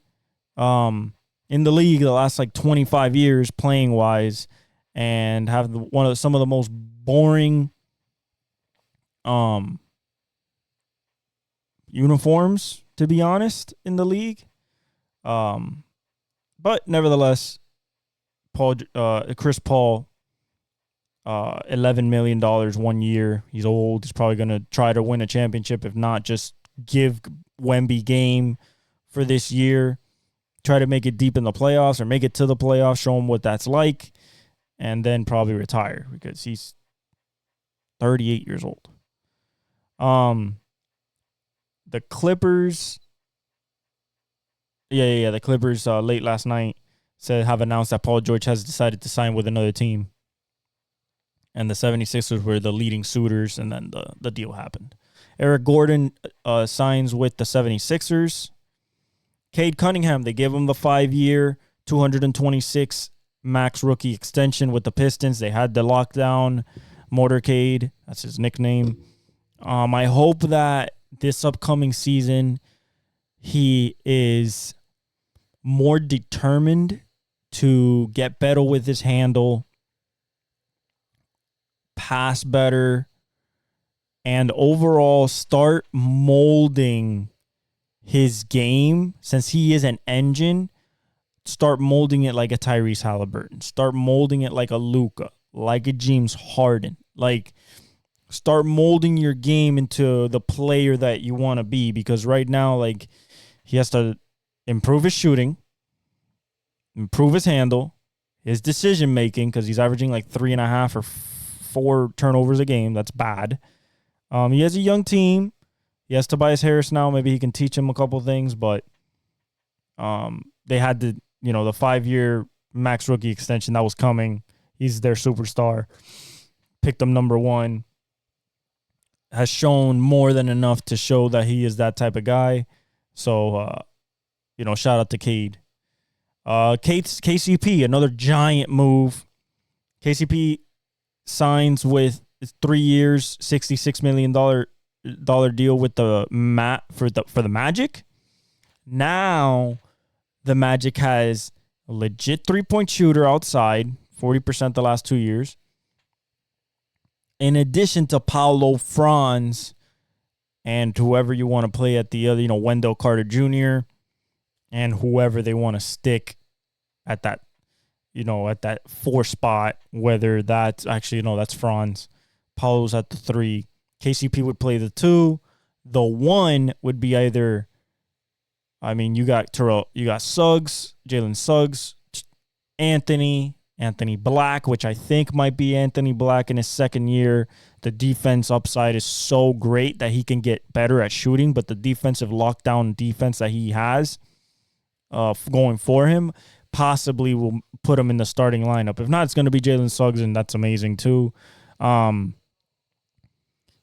in the league the last 25 years playing wise, and have some of the most boring uniforms, to be honest, in the league. But nevertheless, Chris Paul, $11 million 1 year. He's old. He's probably going to try to win a championship. If not, just give Wemby game for this year. Try to make it deep in the playoffs or make it to the playoffs. Show him what that's like. And then probably retire because he's 38 years old. The Clippers. The Clippers late last night have announced that Paul George has decided to sign with another team. And the 76ers were the leading suitors, and then the deal happened. Eric Gordon signs with the 76ers. Cade Cunningham, they give him the 5-year, $226 max rookie extension with the Pistons. They had the lockdown motorcade. That's his nickname. I hope that this upcoming season he is more determined to get better with his handle, pass better, and overall start molding his game. Since he is an engine, start molding it like a Tyrese Halliburton. Start molding it like a Luka, like a James Harden. Start molding your game into the player that you want to be. Because right now, he has to improve his shooting, improve his handle, his decision-making, because he's averaging 3.5 or 4 turnovers a game. That's bad. He has a young team. He has Tobias Harris now. Maybe he can teach him a couple things, but they had the 5-year max rookie extension that was coming. He's their superstar. Picked him number 1. Has shown more than enough to show that he is that type of guy. So, shout out to Cade. KCP, another giant move. KCP signs with 3 years, $66 million deal with the for the Magic. Now the Magic has a legit 3-point shooter outside, 40% the last 2 years. In addition to Paulo Franz and whoever you want to play at the other, Wendell Carter Jr. and whoever they want to stick at that, at that 4 spot, whether that's actually, that's Franz. Paulo's at the 3. KCP would play the 2. The 1 would be either, you got Terrell, you got Suggs, Jalen Suggs, Anthony Black, which I think might be Anthony Black in his second year. The defense upside is so great that he can get better at shooting, but the defensive lockdown defense that he has going for him possibly will put him in the starting lineup. If not, it's going to be Jalen Suggs, and that's amazing too. And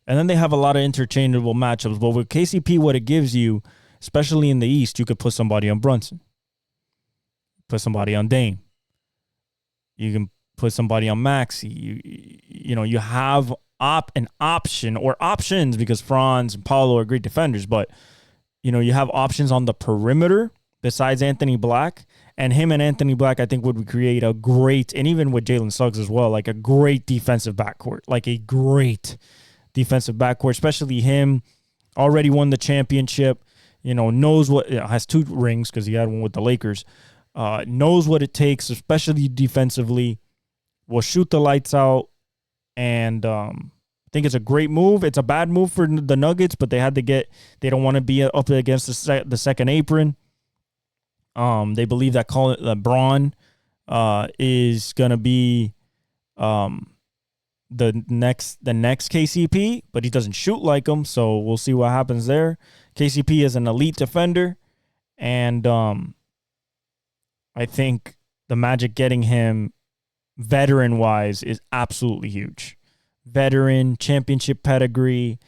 then they have a lot of interchangeable matchups. But with KCP, what it gives you, especially in the East, you could put somebody on Brunson, put somebody on Dame. You can put somebody on Maxey. You have an option or options, because Franz and Paulo are great defenders, but you have options on the perimeter besides Anthony Black, and him and Anthony Black I think would create a great, and even with Jalen Suggs as well, like a great defensive backcourt, especially him. Already won the championship, knows what, has 2 rings because he had one with the Lakers. Knows what it takes, especially defensively, will shoot the lights out, and I think it's a great move. It's a bad move for the Nuggets, but they don't want to be up against the second apron. They believe that LeBron is going to be the next KCP, but he doesn't shoot like him, so we'll see what happens there. KCP is an elite defender, and I think the Magic getting him veteran-wise is absolutely huge. Veteran, championship pedigree,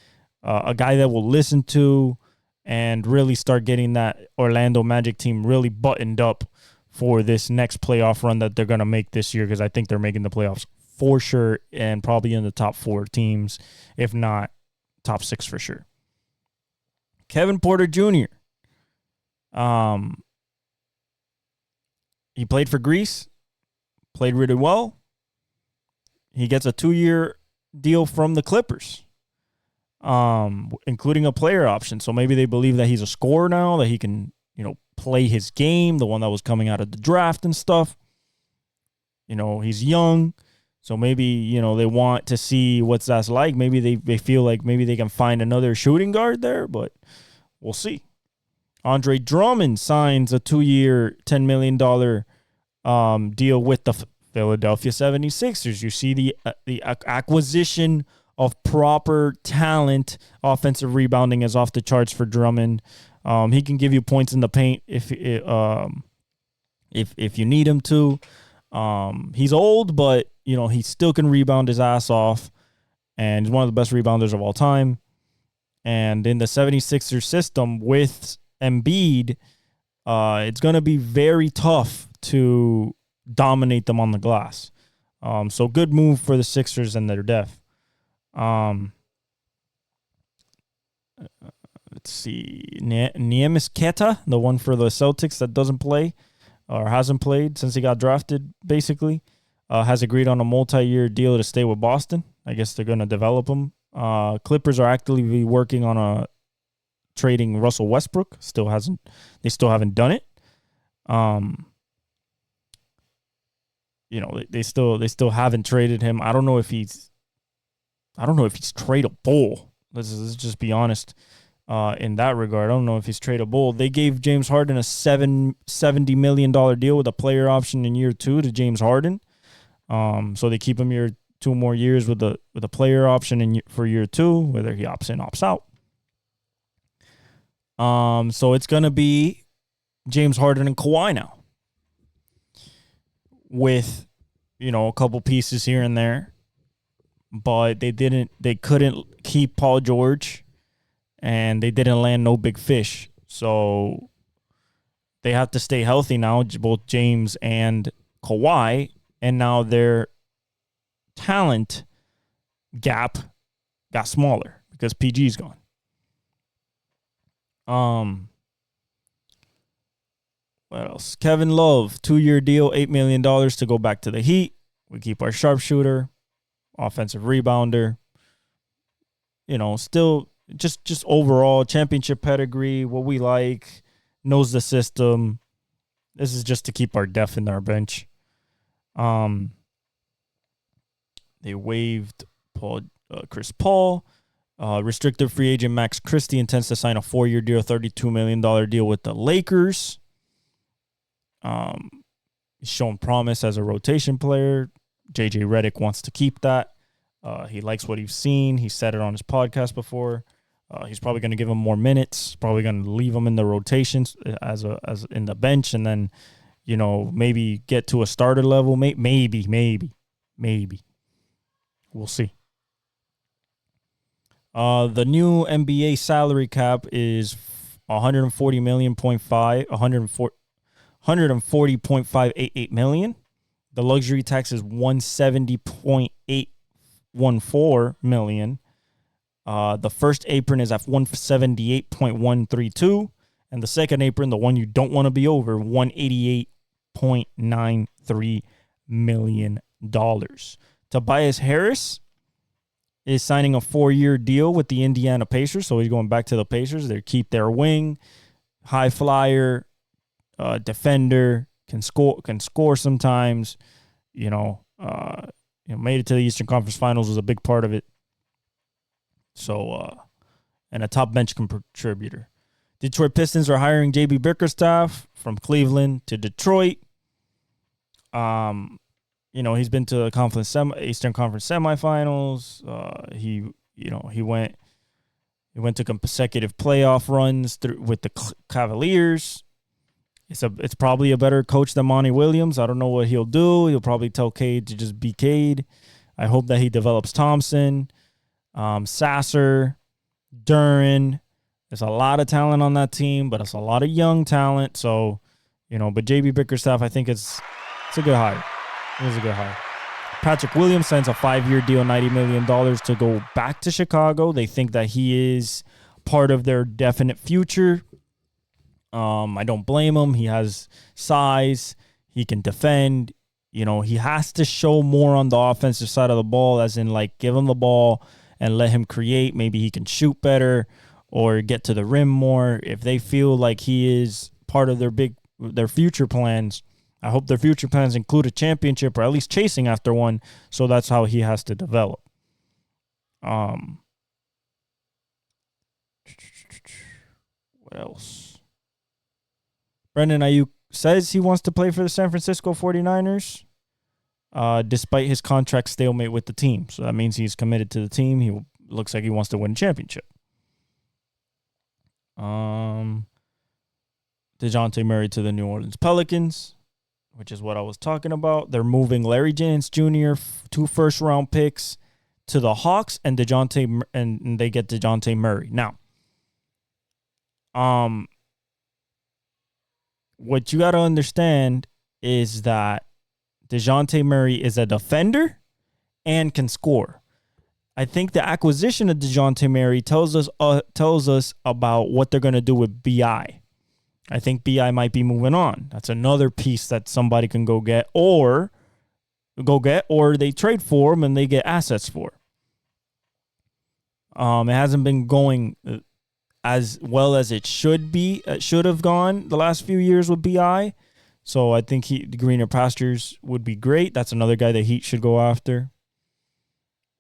a guy that will listen to and really start getting that Orlando Magic team really buttoned up for this next playoff run that they're going to make this year, because I think they're making the playoffs for sure and probably in the top 4 teams, if not top 6 for sure. Kevin Porter Jr. He played for Greece, played really well. He gets a 2-year deal from the Clippers, including a player option. So maybe they believe that he's a scorer now, that he can, play his game, the one that was coming out of the draft and stuff. He's young, so maybe, they want to see what's that's like. Maybe they feel like maybe they can find another shooting guard there, but we'll see. Andre Drummond signs a 2-year, $10 million deal with the Philadelphia 76ers. You see the acquisition of proper talent. Offensive rebounding is off the charts for Drummond. He can give you points in the paint if you need him to. He's old, but he still can rebound his ass off, and he's one of the best rebounders of all time. And in the 76ers system with Embiid, it's going to be very tough to dominate them on the glass. So good move for the Sixers and their depth. Let's see. Niemis Keta, the one for the Celtics that doesn't play or hasn't played since he got drafted, basically, has agreed on a multi-year deal to stay with Boston. I guess they're going to develop him. Clippers are actively working on trading Russell Westbrook. They still haven't done it. They still haven't traded him. I don't know if he's tradable. Let's just be honest. In that regard, I don't know if he's tradable. They gave James Harden a $70 million deal with a player option in year 2 to James Harden. So they keep him 2 more years with a player option for year 2, whether he opts in, opts out. So it's gonna be James Harden and Kawhi now, with a couple pieces here and there, but they couldn't keep Paul George. And they didn't land no big fish. So they have to stay healthy now, both James and Kawhi. And now their talent gap got smaller because PG's gone. What else? Kevin Love, 2-year deal, $8 million to go back to the Heat. We keep our sharpshooter, offensive rebounder. Still just overall championship pedigree, what we like, knows the system. This is just to keep our depth in our bench. They waived Chris Paul. Restricted free agent Max Christie intends to sign a 4-year deal, $32 million deal with the Lakers. He's shown promise as a rotation player. JJ Redick wants to keep that. He likes what he's seen. He said it on his podcast before. He's probably going to give him more minutes. Probably going to leave him in the rotations as in the bench, and then maybe get to a starter level. Maybe. We'll see. The new NBA salary cap is $140.588 million. The luxury tax is $170.814 million. The first apron is at $178.132, and the second apron, the one you don't want to be over, $188.93 million. Tobias Harris is signing a 4-year deal with the Indiana Pacers, so he's going back to the Pacers. They keep their wing, high flyer, defender, can score sometimes. Made it to the Eastern Conference Finals, was a big part of it. So, and a top bench contributor. Detroit Pistons are hiring JB Bickerstaff from Cleveland to Detroit. He's been to the Eastern Conference semifinals. He went to consecutive playoff runs with the Cavaliers. It's probably a better coach than Monty Williams. I don't know what he'll do. He'll probably tell Cade to just be Cade. I hope that he develops Thompson, Sasser, Duren. There's a lot of talent on that team, but it's a lot of young talent. So, but JB Bickerstaff, I think it's a good hire. It was a good hire. Patrick Williams signs a 5-year deal, $90 million to go back to Chicago. They think that he is part of their definite future. I don't blame him. He has size. He can defend. He has to show more on the offensive side of the ball, as in, give him the ball and let him create. Maybe he can shoot better or get to the rim more. If they feel like he is part of their future plans, I hope their future plans include a championship or at least chasing after one. So that's how he has to develop. What else? Brendan Ayuk says he wants to play for the San Francisco 49ers, despite his contract stalemate with the team. So that means he's committed to the team. He looks like he wants to win a championship. DeJounte Murray to the New Orleans Pelicans, which is what I was talking about. They're moving Larry Nance Jr., 2 first-round picks to the Hawks, and they get DeJounte Murray. Now, what you got to understand is that DeJounte Murray is a defender and can score. I think the acquisition of DeJounte Murray tells us about what they're going to do with B.I. I think B.I. might be moving on. That's another piece that somebody can go get, or they trade for him and they get assets for. It hasn't been going as well as it should have gone the last few years with B.I. So I think the greener pastures would be great. That's another guy the Heat should go after.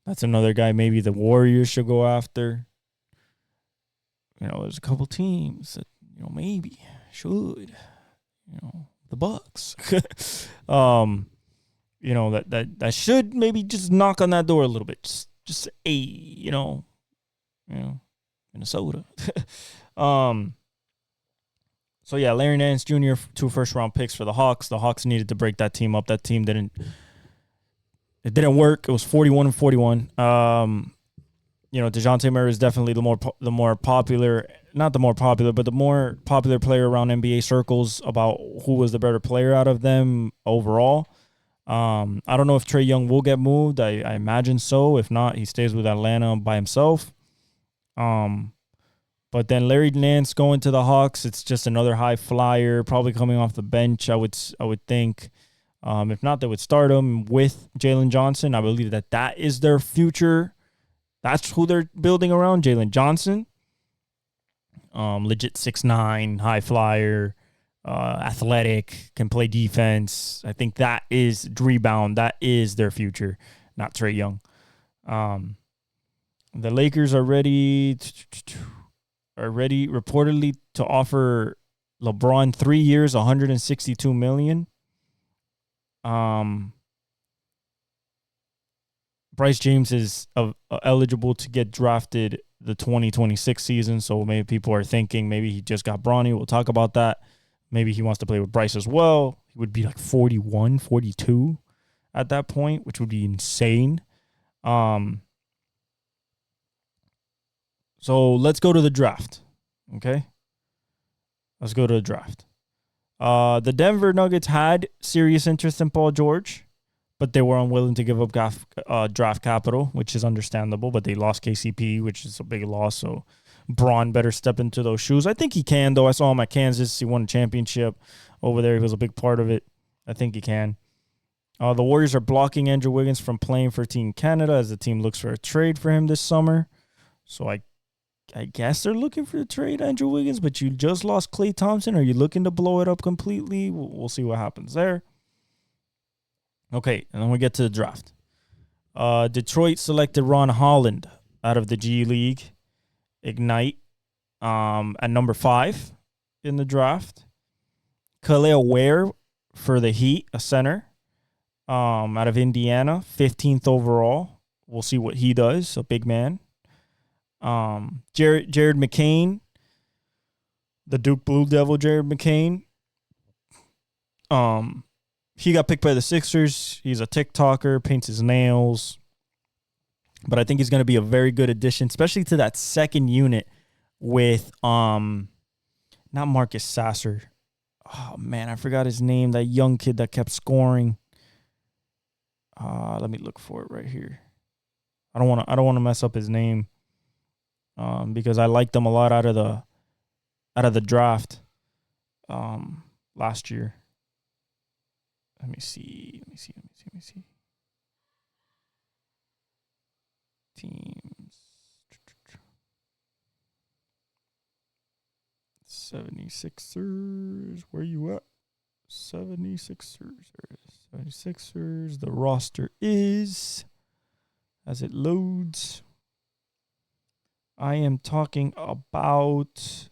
That's another guy maybe the Warriors should go after. There's a couple teams that maybe should. The Bucks. That should maybe just knock on that door a little bit. Just Minnesota. So yeah, Larry Nance Jr., 2 first-round picks for the Hawks. The Hawks needed to break that team up. That team didn't work. It was 41-41. DeJounte Murray is definitely the more popular, not the more popular, but the more popular player around NBA circles about who was the better player out of them overall. I don't know if Trae Young will get moved. I imagine so. If not, he stays with Atlanta by himself. But then Larry Nance going to the Hawks, it's just another high flyer, probably coming off the bench, I would think. If not, they would start him with Jalen Johnson. I believe that is their future. That's who they're building around, Jalen Johnson. Legit 6'9", high flyer, athletic, can play defense. I think that is rebound. That is their future, not Trae Young. The Lakers are ready reportedly to offer LeBron 3 years, $162 million. Bryce James is eligible to get drafted the 2026 season, so maybe people are thinking maybe he just got brawny. We'll talk about that. Maybe he wants to play with Bryce as well. He would be like 41, 42 at that point, which would be insane. So let's go to the draft, okay? Let's go to the draft. The Denver Nuggets had serious interest in Paul George, but they were unwilling to give up draft capital, which is understandable, but they lost KCP, which is a big loss, so Braun better step into those shoes. I think he can, though. I saw him at Kansas. He won a championship over there. He was a big part of it. I think he can. The Warriors are blocking Andrew Wiggins from playing for Team Canada as the team looks for a trade for him this summer. So I guess they're looking for a trade, Andrew Wiggins, but you just lost Klay Thompson. Are you looking to blow it up completely? We'll see what happens there. Okay, and then we get to the draft. Detroit selected Ron Holland out of the G League Ignite at number 5 in the draft. Khalil Ware for the Heat, a center, out of Indiana, 15th overall. We'll see what he does, a big man. Jared McCain, the Duke Blue Devil, Jared McCain. He got picked by the Sixers. He's a TikToker, paints his nails. But I think he's going to be a very good addition, especially to that second unit with not Marcus Sasser. Oh man, I forgot his name. That young kid that kept scoring. Let me look for it right here. I don't want to mess up his name. Because I liked them a lot out of the draft last year. Let me see. Teams. 76ers. Where you at? 76ers. There it is. 76ers. The roster is, as it loads, I am talking about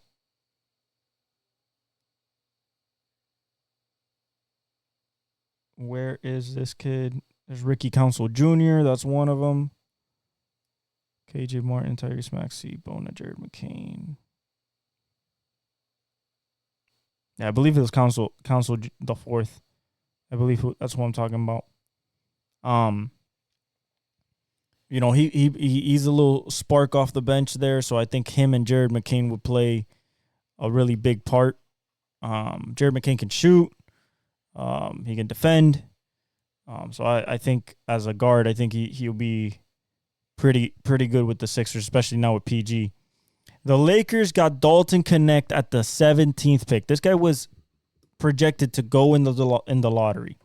where is this kid? There's Ricky Council Jr. That's one of them. KJ Martin, Tyrese Maxey, Bona, Jared McCain. Yeah, I believe it was Council the 4th. I believe that's what I'm talking about. You know, he's a little spark off the bench there, so I think him and Jared McCain would play a really big part. Jared McCain can shoot. He can defend. So I think as a guard, I think he'll be pretty good with the Sixers, especially now with PG. The Lakers got Dalton Connect at the 17th pick. This guy was projected to go in the lottery.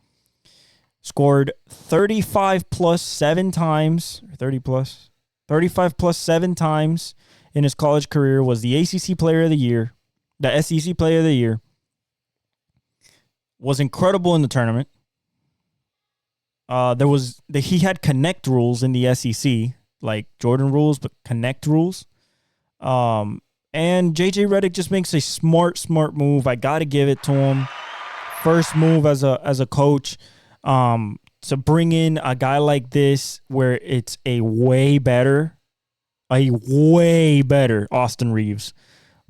Scored 35 plus 7 times, 35 plus 7 times in his college career, was the ACC Player of the Year, the SEC Player of the Year, was incredible in the tournament. He had connect rules in the SEC, like Jordan rules, but connect rules. And JJ Redick just makes a smart move. I got to give it to him. First move as a coach. To bring in a guy like this where it's a way better Austin Reeves,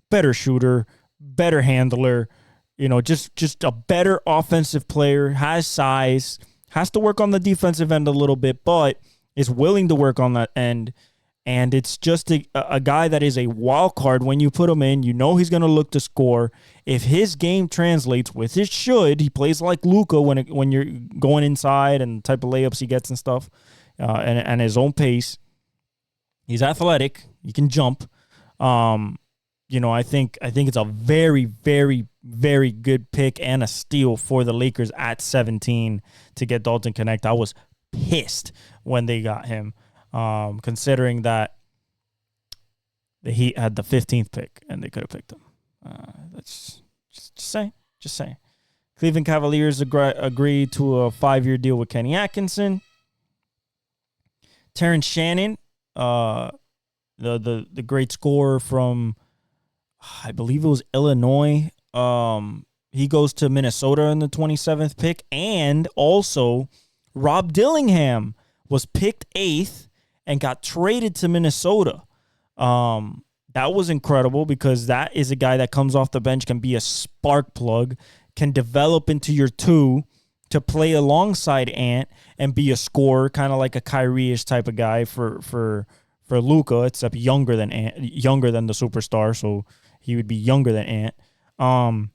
better shooter, better handler, you know, just a better offensive player, has size, has to work on the defensive end a little bit, but is willing to work on that end. And it's just a guy that is a wild card. When you put him in, you know he's going to look to score. If his game translates, with it should, he plays like Luka when you're going inside and the type of layups he gets and stuff, and his own pace. He's athletic. He can jump. I think it's a very, very, very good pick and a steal for the Lakers at 17 to get Dalton Connect. I was pissed when they got him, considering that the Heat had the 15th pick and they could have picked him. That's just saying. Cleveland Cavaliers agreed to a 5-year deal with Kenny Atkinson. Terrence Shannon, the great scorer from, I believe it was Illinois. He goes to Minnesota in the 27th pick. And also, Rob Dillingham was picked 8th and got traded to Minnesota. That was incredible because that is a guy that comes off the bench, can be a spark plug, can develop into your 2 to play alongside Ant and be a scorer, kind of like a Kyrie-ish type of guy for Luka, except younger than the superstar, so he would be younger than Ant.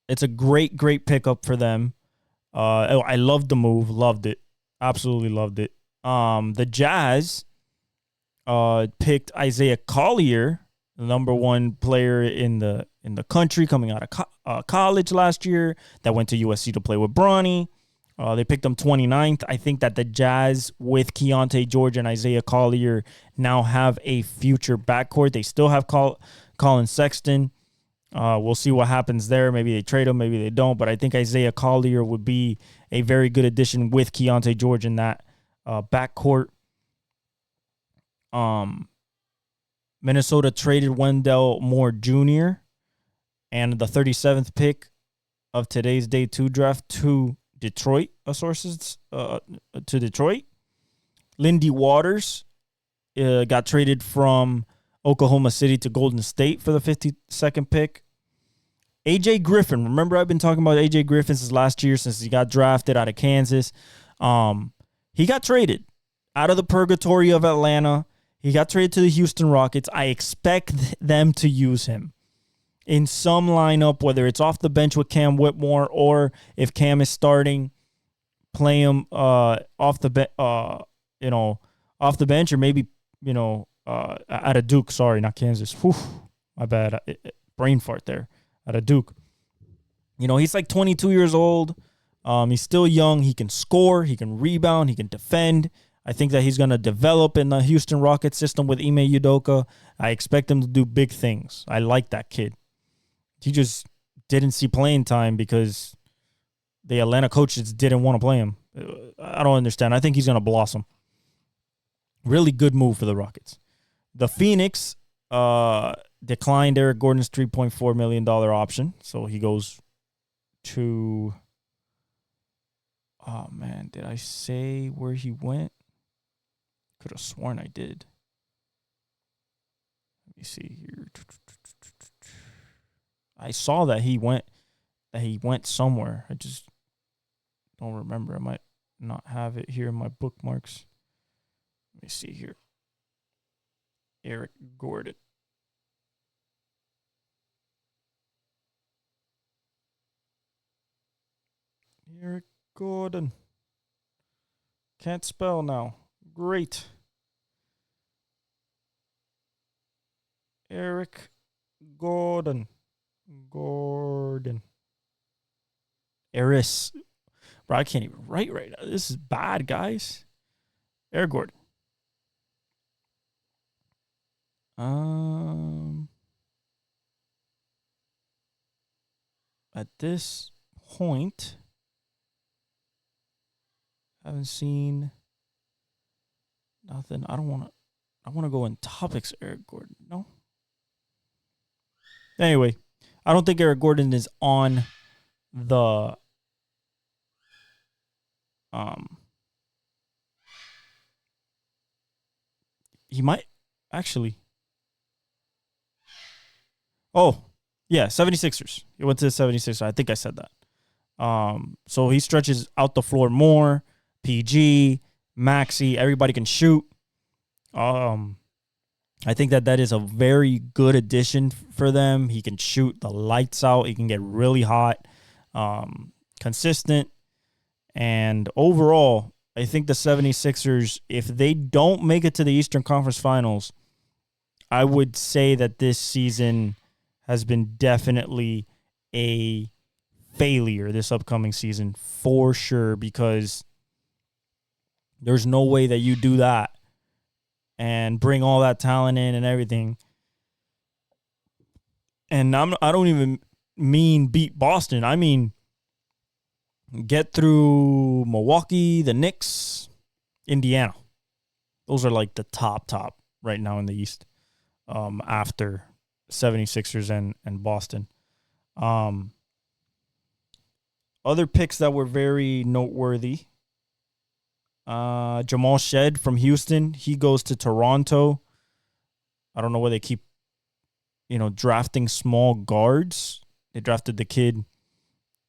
It's a great pickup for them. I loved the move, loved it, absolutely loved it. The Jazz picked Isaiah Collier, the number 1 player in the country coming out of college last year, that went to USC to play with Bronny. They picked him 29th. I think that the Jazz with Keontae George and Isaiah Collier now have a future backcourt. They still have Colin Sexton. We'll see what happens there. Maybe they trade him, maybe they don't. But I think Isaiah Collier would be a very good addition with Keontae George in that backcourt. Minnesota traded Wendell Moore Jr. and the 37th pick of today's day 2 draft to Detroit. Sources to Detroit. Lindy Waters got traded from Oklahoma City to Golden State for the 52nd pick. AJ Griffin. Remember, I've been talking about AJ Griffin since last year, since he got drafted out of Kansas. He got traded out of the purgatory of Atlanta. He got traded to the Houston Rockets. I expect them to use him in some lineup, whether it's off the bench with Cam Whitmore or if Cam is starting, play him off the bench, or maybe out of Duke. Sorry, not Kansas. Whew, my bad. Brain fart there. Out of Duke. He's like 22 years old. He's still young. He can score. He can rebound. He can defend. I think that he's going to develop in the Houston Rockets system with Ime Udoka. I expect him to do big things. I like that kid. He just didn't see playing time because the Atlanta coaches didn't want to play him. I don't understand. I think he's going to blossom. Really good move for the Rockets. The Phoenix declined Eric Gordon's $3.4 million option, so he goes to... Oh, man, did I say where he went? Could have sworn I did. Let me see here. I saw that he went somewhere. I just don't remember. I might not have it here in my bookmarks. Let me see here. Eric Gordon. Eric Gordon. Can't spell now. Great. Eric Gordon. Eris. Bro, I can't even write right now. This is bad, guys. Eric Gordon. At this point, haven't seen nothing. I want to go in topics, Eric Gordon. No. Anyway, I don't think Eric Gordon is on the he might actually. Oh, yeah, 76ers. He went to the 76ers. I think I said that. So he stretches out the floor more. PG, Maxey, everybody can shoot. I think that is a very good addition for them. He can shoot the lights out. He can get really hot, consistent. And overall, I think the 76ers, if they don't make it to the Eastern Conference Finals, I would say that this season has been definitely a failure, this upcoming season, for sure, because there's no way that you do that and bring all that talent in and everything. And I don't even mean beat Boston. I mean get through Milwaukee, the Knicks, Indiana. Those are like the top right now in the East, after 76ers and Boston. Other picks that were very noteworthy. Jamal Shed from Houston. He goes to Toronto. I don't know why they keep, drafting small guards. They drafted the kid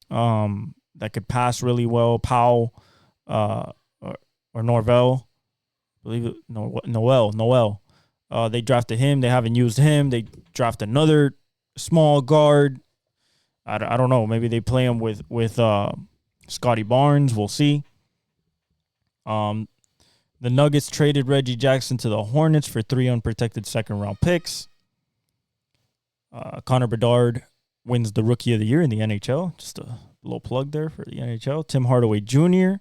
that could pass really well, Powell, or Norvell. I believe it, Noel. They drafted him. They haven't used him. They draft another small guard. I don't know. Maybe they play him with Scotty Barnes. We'll see. The Nuggets traded Reggie Jackson to the Hornets for 3 unprotected second-round picks. Connor Bedard wins the Rookie of the Year in the NHL. Just a little plug there for the NHL. Tim Hardaway Jr.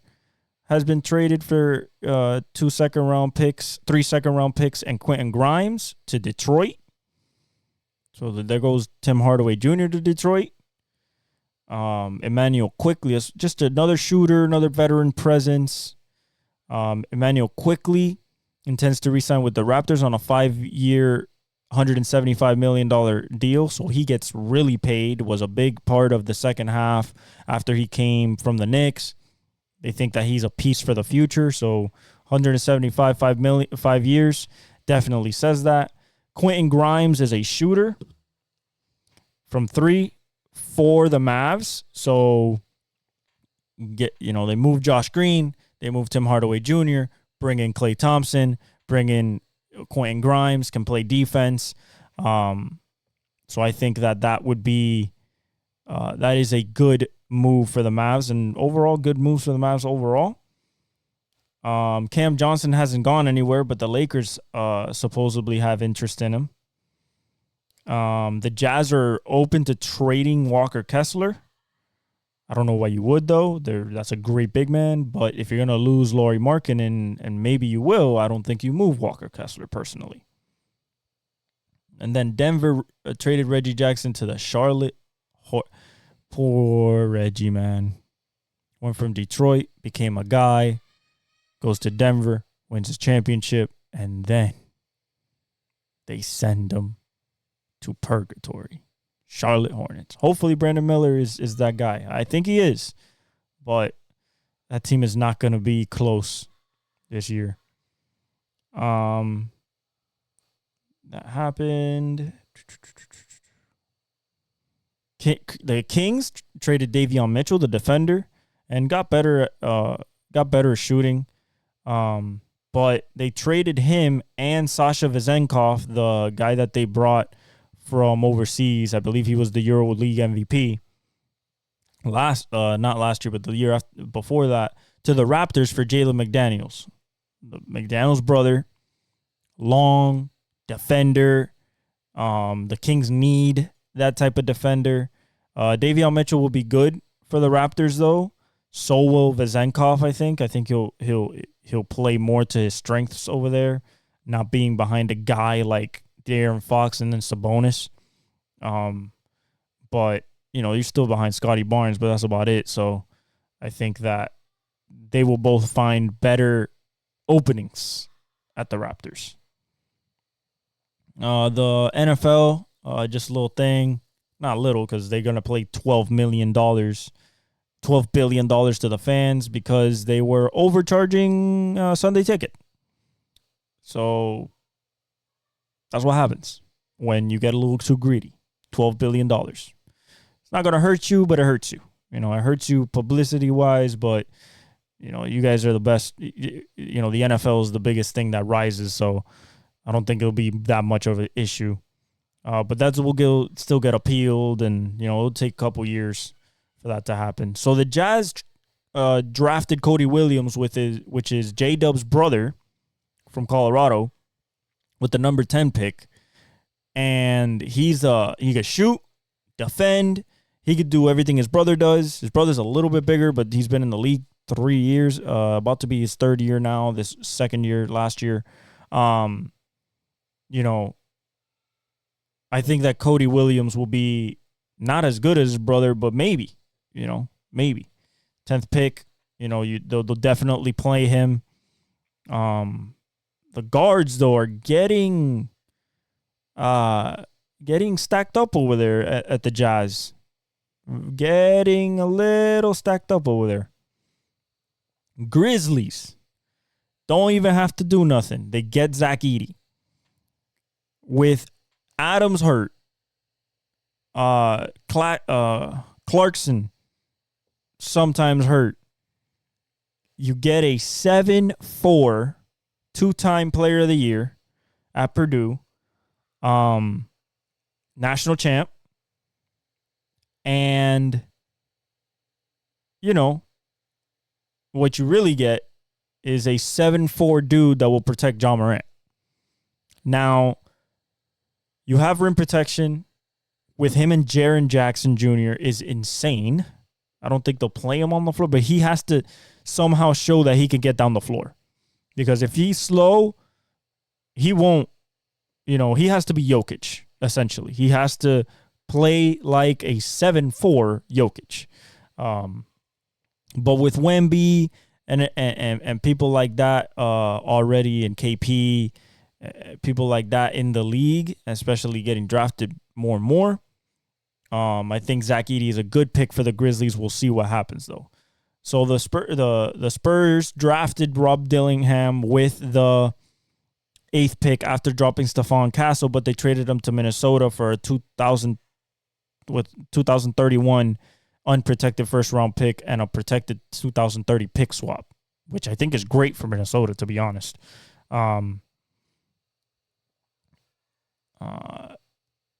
has been traded for 3 second-round picks, and Quentin Grimes to Detroit. So there goes Tim Hardaway Jr. to Detroit. Emmanuel Quickley is just another shooter, another veteran presence. Emmanuel Quickley intends to re-sign with the Raptors on a 5-year, $175 million deal. So he gets really paid, was a big part of the second half after he came from the Knicks. They think that he's a piece for the future. So 5 years, definitely says that. Quentin Grimes is a shooter from 3 for the Mavs. So they move Josh Green, they move Tim Hardaway Jr., bring in Klay Thompson, bring in Quentin Grimes, can play defense. So I think that would be that is a good move for the Mavs, and overall good moves for the Mavs overall. Cam Johnson hasn't gone anywhere, but the Lakers supposedly have interest in him. The Jazz are open to trading Walker Kessler. I don't know why you would, though. That's a great big man, but if you're going to lose Lauri Markkanen, and maybe you will, I don't think you move Walker Kessler personally. And then Denver traded Reggie Jackson to the Charlotte. Poor Reggie, man. Went from Detroit, became a guy, goes to Denver, wins his championship, and then they send him to purgatory. Charlotte Hornets. Hopefully Brandon Miller is that guy. I think he is. But that team is not going to be close this year. That happened. The Kings traded Davion Mitchell, the defender, and got better at shooting. But they traded him and Sasha Vezenkov, the guy that they brought from overseas. I believe he was the EuroLeague MVP not last year, but the year before that, to the Raptors for Jalen McDaniels. The McDaniels brother, long defender. The Kings need that type of defender. Davion Mitchell will be good for the Raptors, though. So will Vezenkov, I think. I think he'll play more to his strengths over there, not being behind a guy like De'Aaron Fox and then Sabonis. But, you're still behind Scotty Barnes, but that's about it. So I think that they will both find better openings at the Raptors. The NFL, just a little thing. Not little, because they're going to play $12 billion to the fans because they were overcharging Sunday ticket. So that's what happens when you get a little too greedy. $12 billion. It's not going to hurt you, but it hurts you. It hurts you publicity-wise, but, you guys are the best. The NFL is the biggest thing that rises, so I don't think it'll be that much of an issue. But that will still get appealed, and, it'll take a couple years for that to happen. So the Jazz drafted Cody Williams, which is J-Dub's brother from Colorado, with the number 10 pick. and he could shoot, defend. He could do everything his brother does. His brother's a little bit bigger, but he's been in the league 3 years, about to be his third year now, this second year, last year. You know, I think that Cody Williams will be not as good as his brother, but maybe, maybe. 10th pick, they'll definitely play him. The guards, though, are getting stacked up over there at the Jazz. Getting a little stacked up over there. Grizzlies don't even have to do nothing. They get Zach Edey. With Adams hurt, Clarkson sometimes hurt, you get a 7-4 two-time player of the year at Purdue, national champ, and what you really get is a 7-4 dude that will protect John Morant. Now, you have rim protection with him, and Jaren Jackson Jr. is insane. I don't think they'll play him on the floor, but he has to somehow show that he can get down the floor. Because if he's slow, he won't, he has to be Jokic, essentially. He has to play like a 7-4 Jokic. But with Wemby and people like that already, and KP, people like that in the league, especially getting drafted more and more, I think Zach Edey is a good pick for the Grizzlies. We'll see what happens, though. So the Spurs drafted Rob Dillingham with the 8th pick after dropping Stephon Castle, but they traded him to Minnesota for a 2031 unprotected first-round pick and a protected 2030 pick swap, which I think is great for Minnesota, to be honest.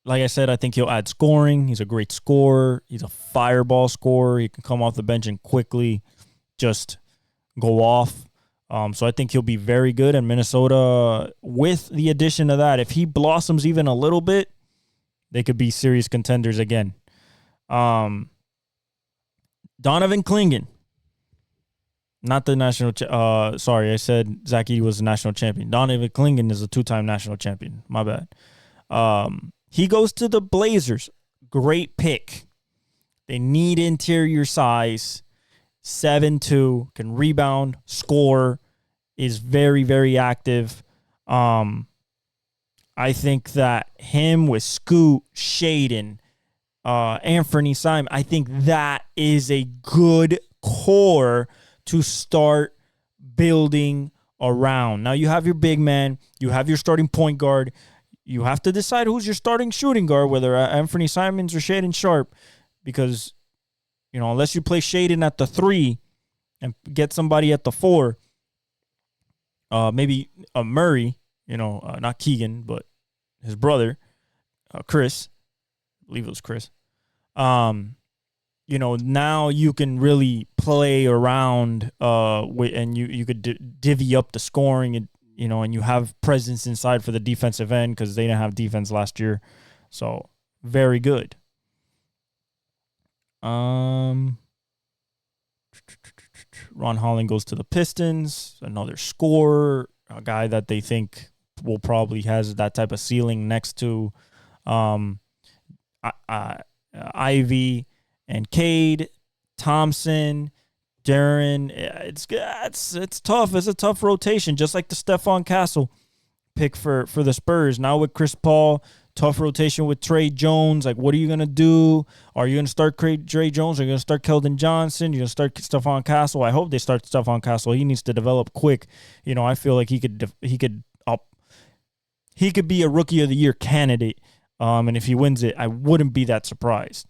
Like I said, I think he'll add scoring. He's a great scorer. He's a fireball scorer. He can come off the bench and quickly just go off. So I think he'll be very good. And Minnesota, with the addition of that, if he blossoms even a little bit, they could be serious contenders again. Donovan Clingan. Not the national sorry, I said Zach Edey was the national champion. Donovan Clingan is a 2-time national champion. My bad. He goes to the Blazers. Great pick. They need interior size. 7'2", can rebound, score, is very, very active. I think that him with Scoot, Shaden, Anthony Simon, I think that is a good core to start building around. Now you have your big man, you have your starting point guard. You have to decide who's your starting shooting guard, whether Anthony Simons or Shaden Sharp, because, unless you play Shaden at the 3 and get somebody at the 4, maybe a Murray, not Keegan, but his brother, Chris, I believe it was Chris. Now you can really play around, and you could divvy up the scoring and you have presence inside for the defensive end because they didn't have defense last year. So, very good. Ron Holland goes to the Pistons, another scorer, a guy that they think will probably has that type of ceiling next to Ivy and Cade, Thompson, Darren. It's tough. It's a tough rotation, just like the Stephon Castle pick for the Spurs. Now with Chris Paul, tough rotation with Trey Jones. Like, what are you going to do? Are you going to start Trey Jones? Are you going to start Keldon Johnson? You're going to start Stephon Castle? I hope they start Stephon Castle. He needs to develop quick. I feel like he could be a Rookie of the Year candidate. And if he wins it, I wouldn't be that surprised.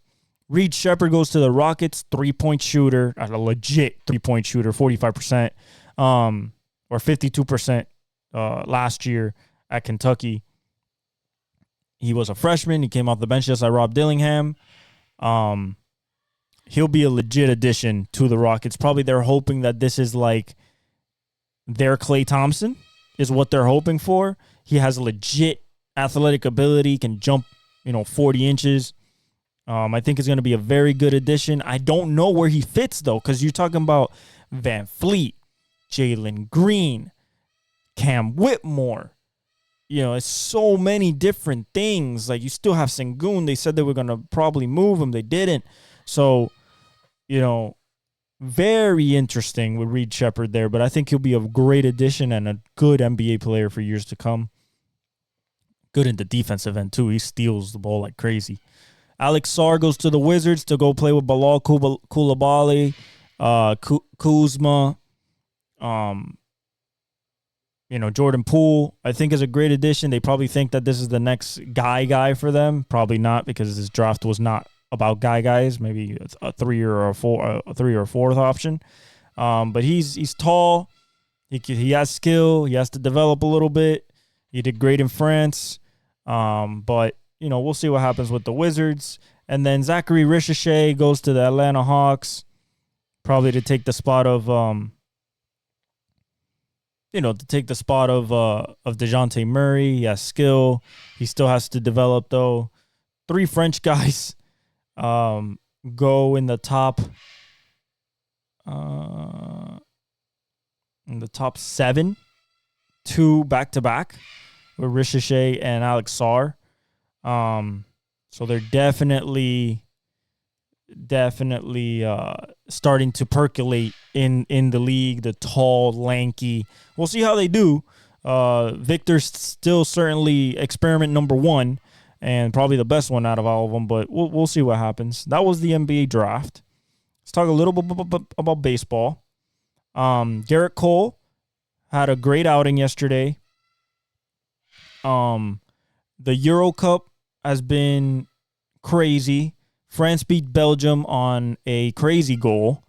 Reed Shepherd goes to the Rockets, 3-point shooter, a legit 3-point shooter, 45%, or 52% last year at Kentucky. He was a freshman. He came off the bench just like Rob Dillingham. He'll be a legit addition to the Rockets. Probably they're hoping that this is like their Klay Thompson is what they're hoping for. He has legit athletic ability, can jump, 40 inches. I think it's going to be a very good addition. I don't know where he fits, though, because you're talking about Van Fleet, Jalen Green, Cam Whitmore. It's so many different things. Like, you still have Sengun. They said they were going to probably move him. They didn't. So, very interesting with Reed Shepherd there. But I think he'll be a great addition and a good NBA player for years to come. Good in the defensive end, too. He steals the ball like crazy. Alex Sarr goes to the Wizards to go play with Bilal Coulibaly, Kuzma, Jordan Poole, I think, is a great addition. They probably think that this is the next guy for them. Probably not, because this draft was not about guys. Maybe it's a 3 or a 4th option. But he's tall. He has skill. He has to develop a little bit. He did great in France. But we'll see what happens with the Wizards. And then Zachary Ricochet goes to the Atlanta Hawks, probably to take the spot of DeJounte Murray. He has skill. He still has to develop, though. 3 French guys go in the top 7, 2 back-to-back with Ricochet and Alex Sarr. So they're definitely starting to percolate in the league. The tall, lanky. We'll see how they do. Victor's still certainly experiment number 1 and probably the best one out of all of them, but we'll see what happens. That was the NBA draft. Let's talk a little bit about baseball. Garrett Cole had a great outing yesterday. The Euro Cup has been crazy. France beat Belgium on a crazy goal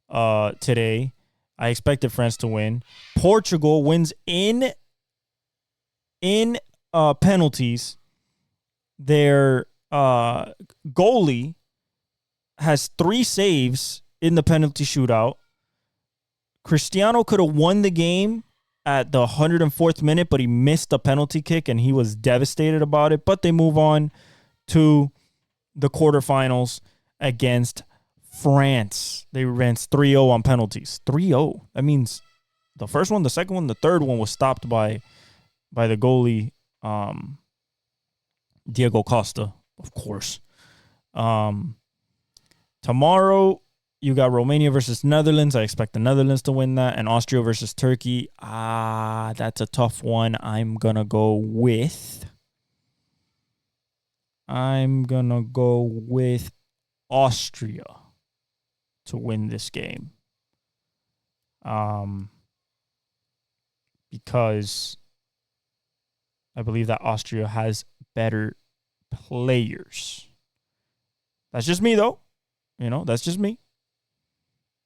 today. I expected France to win. Portugal wins in penalties. Their goalie has 3 saves in the penalty shootout. Cristiano could have won the game at the 104th minute, but he missed a penalty kick, and he was devastated about it. But they move on to the quarterfinals against France. They advanced 3-0 on penalties. 3-0. That means the first one, the second one, the third one was stopped by the goalie, Diego Costa, of course. Tomorrow, you got Romania versus Netherlands. I expect the Netherlands to win that. And Austria versus Turkey. That's a tough one. I'm going to go with Austria to win this game. Because I believe that Austria has better players. That's just me, though. That's just me.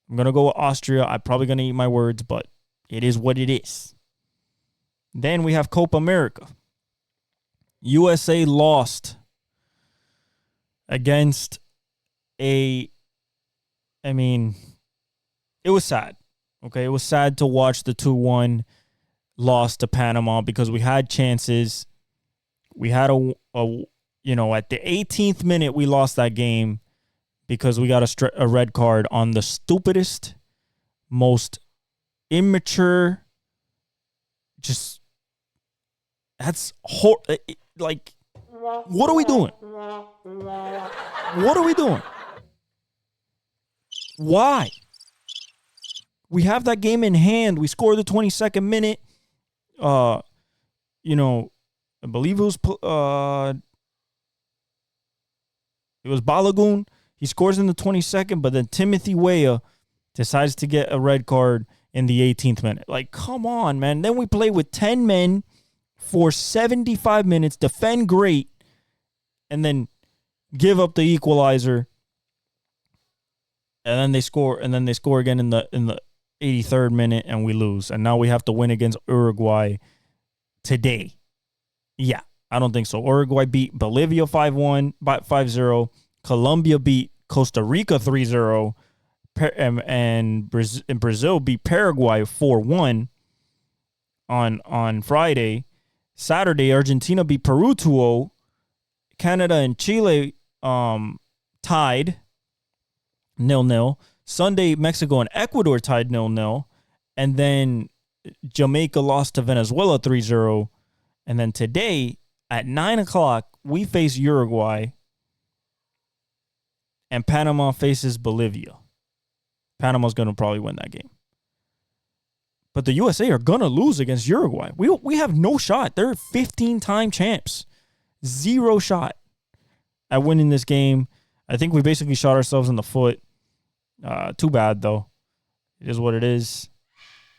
I'm going to go with Austria. I'm probably going to eat my words, but it is what it is. Then we have Copa America. USA lost against it was sad. Okay, it was sad to watch the 2-1 loss to Panama because we had chances. We had at the 18th minute, we lost that game because we got a red card on the stupidest, most immature, like, what are we doing? What are we doing? Why? We have that game in hand. We scored the 22nd minute. I believe it was Balogun. He scores in the 22nd, but then Timothy Weah decides to get a red card in the 18th minute. Like, come on, man. Then we play with 10 men for 75 minutes, defend great, and then give up the equalizer. And then they score again in the 83rd minute, and we lose. And now we have to win against Uruguay today. Yeah, I don't think so. Uruguay beat Bolivia 5-0. Colombia beat Costa Rica 3-0. And Brazil beat Paraguay 4-1 on Friday. Saturday, Argentina beat Peru 2-0. Canada and Chile tied 0-0. Sunday, Mexico and Ecuador tied 0-0. And then Jamaica lost to Venezuela 3-0. And then today at 9 o'clock, we face Uruguay. And Panama faces Bolivia. Panama's going to probably win that game. But the USA are going to lose against Uruguay. We have no shot. They're 15-time champs. 0 shot at winning this game. I think we basically shot ourselves in the foot. Too bad, though. It is what it is.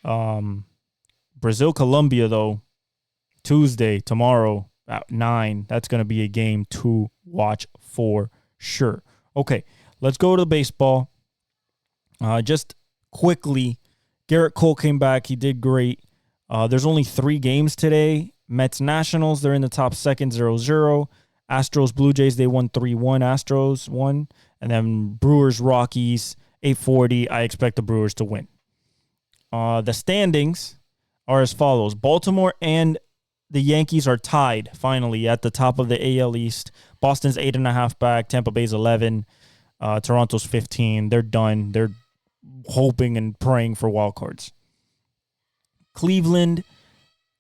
Brazil-Colombia, though, Tuesday, tomorrow at 9. That's going to be a game to watch for sure. Okay, let's go to baseball. Just quickly, Garrett Cole came back. He did great. There's only 3 games today. Mets-Nationals, they're in the top second, 0-0. Astros-Blue Jays, they won 3-1. Astros won. And then Brewers-Rockies, 8:40. I expect the Brewers to win. The standings are as follows. Baltimore and the Yankees are tied, finally, at the top of the AL East. Boston's 8.5 back. Tampa Bay's 11. Toronto's 15. They're done. They're hoping and praying for wild cards. Cleveland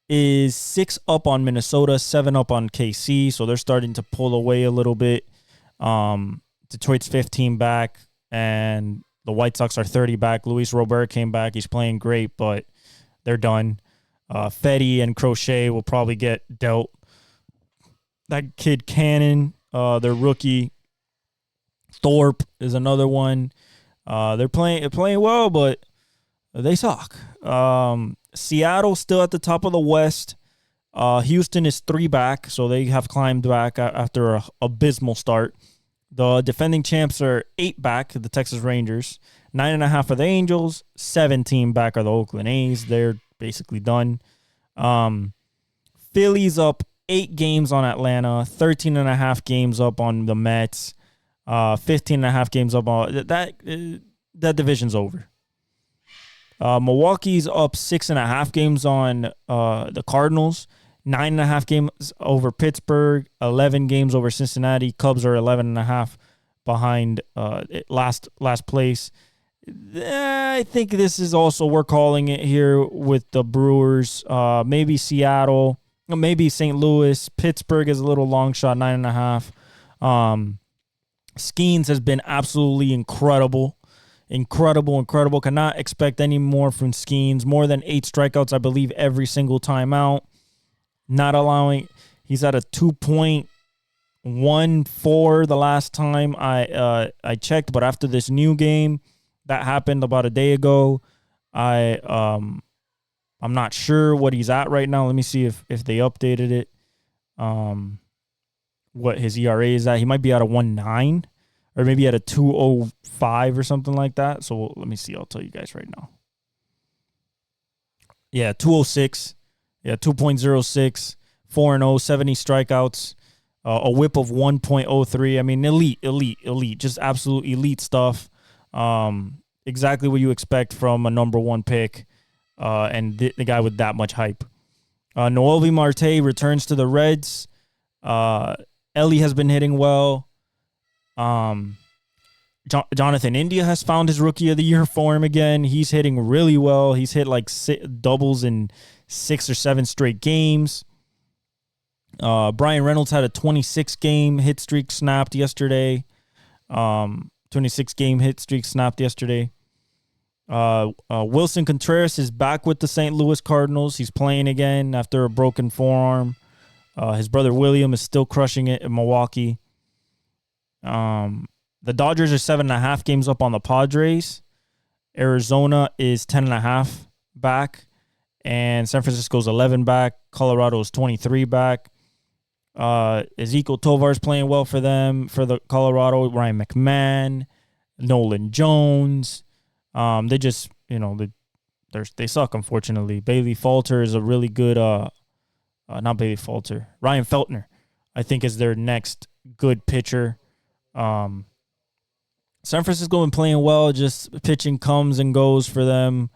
is 6 up on Minnesota, 7 up on KC, so they're starting to pull away a little bit. Detroit's 15 back, and the White Sox are 30 back. Luis Robert came back. He's playing great, but they're done. Fetty and Crochet will probably get dealt. That kid Cannon, their rookie, Thorpe is another one. They're playing well, but they suck. Seattle still at the top of the West. Houston is 3 back, so they have climbed back after an abysmal start. The defending champs are 8 back, the Texas Rangers. 9.5 are the Angels. 17 back are the Oakland A's. They're basically done. Phillies up 8 games on Atlanta. 13.5 games up on the Mets. 15.5 games up on that division's over. Milwaukee's up 6.5 games on the Cardinals. 9.5 games over Pittsburgh. 11 games over Cincinnati. Cubs are 11.5 behind last place. I think this is also, we're calling it here with the Brewers. Maybe Seattle. Maybe St. Louis. Pittsburgh is a little long shot, 9.5. Skeens has been absolutely incredible. Incredible. Cannot expect any more from Skeens. More than 8 strikeouts, I believe, every single time out. Not allowing. He's at a 2.14 the last time I checked, but after this new game that happened about a day ago, I'm not sure what he's at right now. Let me see if they updated it. What his ERA is at. He might be at a 1.9 or maybe at a 2.05 or something like that. So let me see. I'll tell you guys right now. Yeah, 2.06. Yeah, 2.06. 4-0, 70 strikeouts. A whip of 1.03. I mean, elite. Just absolute elite stuff. Exactly what you expect from a number 1 pick. And the guy with that much hype. Noelvi Marte returns to the Reds. Ellie has been hitting well. Jonathan India has found his Rookie of the Year form again. He's hitting really well. He's hit like doubles in 6 or 7 straight games. Brian Reynolds had a 26-game hit streak snapped yesterday. 26-game hit streak snapped yesterday. Wilson Contreras is back with the St. Louis Cardinals. He's playing again after a broken forearm. His brother William is still crushing it in Milwaukee. The Dodgers are 7.5 games up on the Padres. Arizona is 10.5 back. And San Francisco's 11 back. Colorado's 23 back. Ezekiel Tovar's playing well for them. For the Colorado, Ryan McMahon, Nolan Jones. They just, they suck, unfortunately. Bailey Falter is a really good, not Bailey Falter, Ryan Feltner, I think, is their next good pitcher. San Francisco been playing well, just pitching comes and goes for them.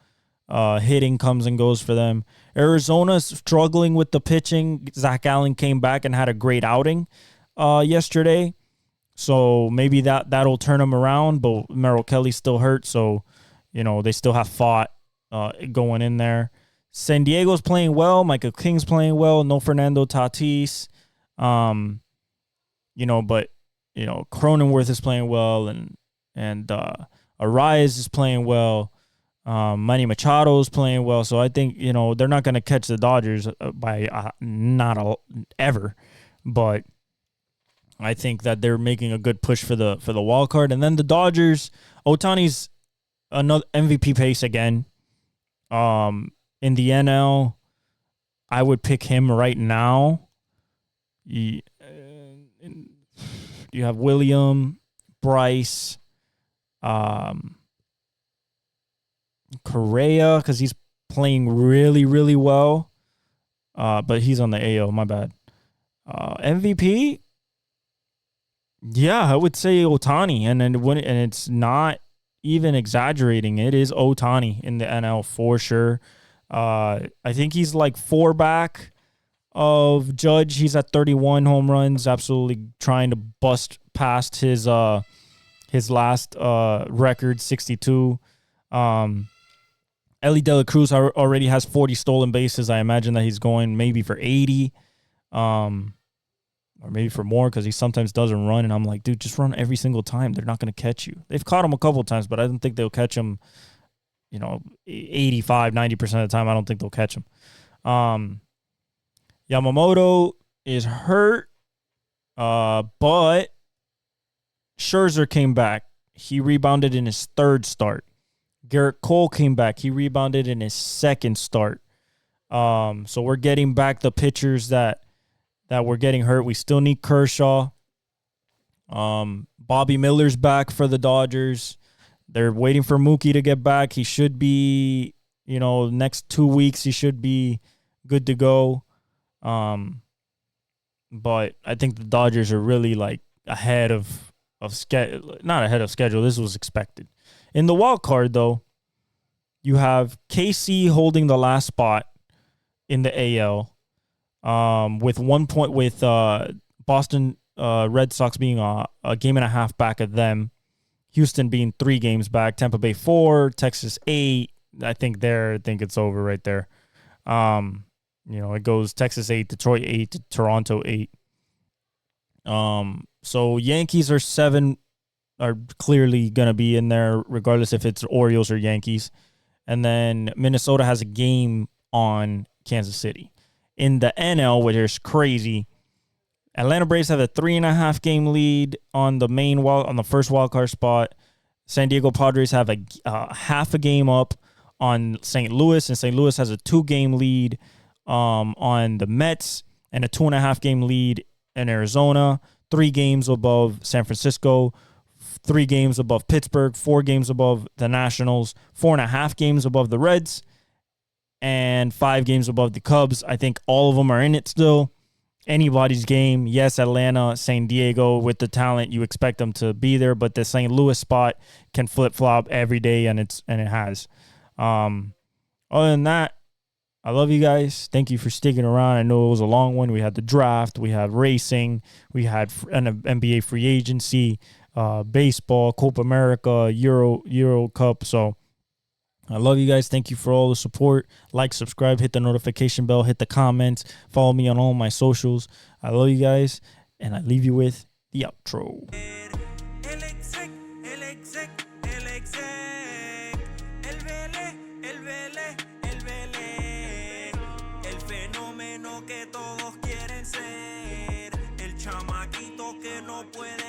Hitting comes and goes for them. Arizona's struggling with the pitching. Zach Allen came back and had a great outing yesterday. So maybe that'll turn them around. But Merrill Kelly's still hurt. So, they still have fought going in there. San Diego's playing well. Michael King's playing well. No Fernando Tatis. But Cronenworth is playing well, and Arias is playing well. Manny Machado is playing well. So I think they're not going to catch the Dodgers by ever, but I think that they're making a good push for the wild card. And then the Dodgers, Ohtani's another MVP pace again. In the NL, I would pick him right now. You have William, Bryce, Correa, because he's playing really, really well. But he's on the AL, my bad. MVP? Yeah, I would say Ohtani, and it's not even exaggerating. It is Ohtani in the NL for sure. I think he's like 4 back of Judge. He's at 31 home runs, absolutely trying to bust past his last record, 62. Ellie De La Cruz already has 40 stolen bases. I imagine that he's going maybe for 80, or maybe for more, because he sometimes doesn't run. And I'm like, dude, just run every single time. They're not going to catch you. They've caught him a couple times, but I don't think they'll catch him, 85, 90% of the time. I don't think they'll catch him. Yamamoto is hurt, but Scherzer came back. He rebounded in his 3rd start. Garrett Cole came back. He rebounded in his 2nd start. So we're getting back the pitchers that were getting hurt. We still need Kershaw. Bobby Miller's back for the Dodgers. They're waiting for Mookie to get back. He should be, next 2 weeks, he should be good to go. But I think the Dodgers are really like ahead of schedule. Not ahead of schedule. This was expected. In the wild card, though, you have KC holding the last spot in the AL, with 1 point, with Boston Red Sox being a game and a half back of them, Houston being 3 games back, Tampa Bay 4, Texas 8. I think it's over right there. It goes Texas 8, Detroit 8, Toronto 8. So Yankees are 7. Are clearly going to be in there, regardless if it's Orioles or Yankees. And then Minnesota has a game on Kansas City. In the NL, which is crazy, Atlanta Braves have a 3.5 game lead on the first wild card spot. San Diego Padres have a half a game up on St. Louis, and St. Louis has a 2 game lead on the Mets, and a 2.5 game lead in Arizona. 3 games above San Francisco. 3 games above Pittsburgh, 4 games above the Nationals, 4.5 games above the Reds, and 5 games above the Cubs. I think all of them are in it still. Anybody's game. Yes, Atlanta, San Diego, with the talent, you expect them to be there, but the St. Louis spot can flip-flop every day, and it has. Other than that, I love you guys. Thank you for sticking around. I know it was a long one. We had the draft. We had racing. We had an NBA free agency. Baseball, Copa America, Euro Cup. So I love you guys. Thank you for all the support. Like, subscribe, hit the notification bell, hit the comments, follow me on all my socials. I love you guys, and I leave you with the outro. Que todos quieren ser el chamaquito que no puede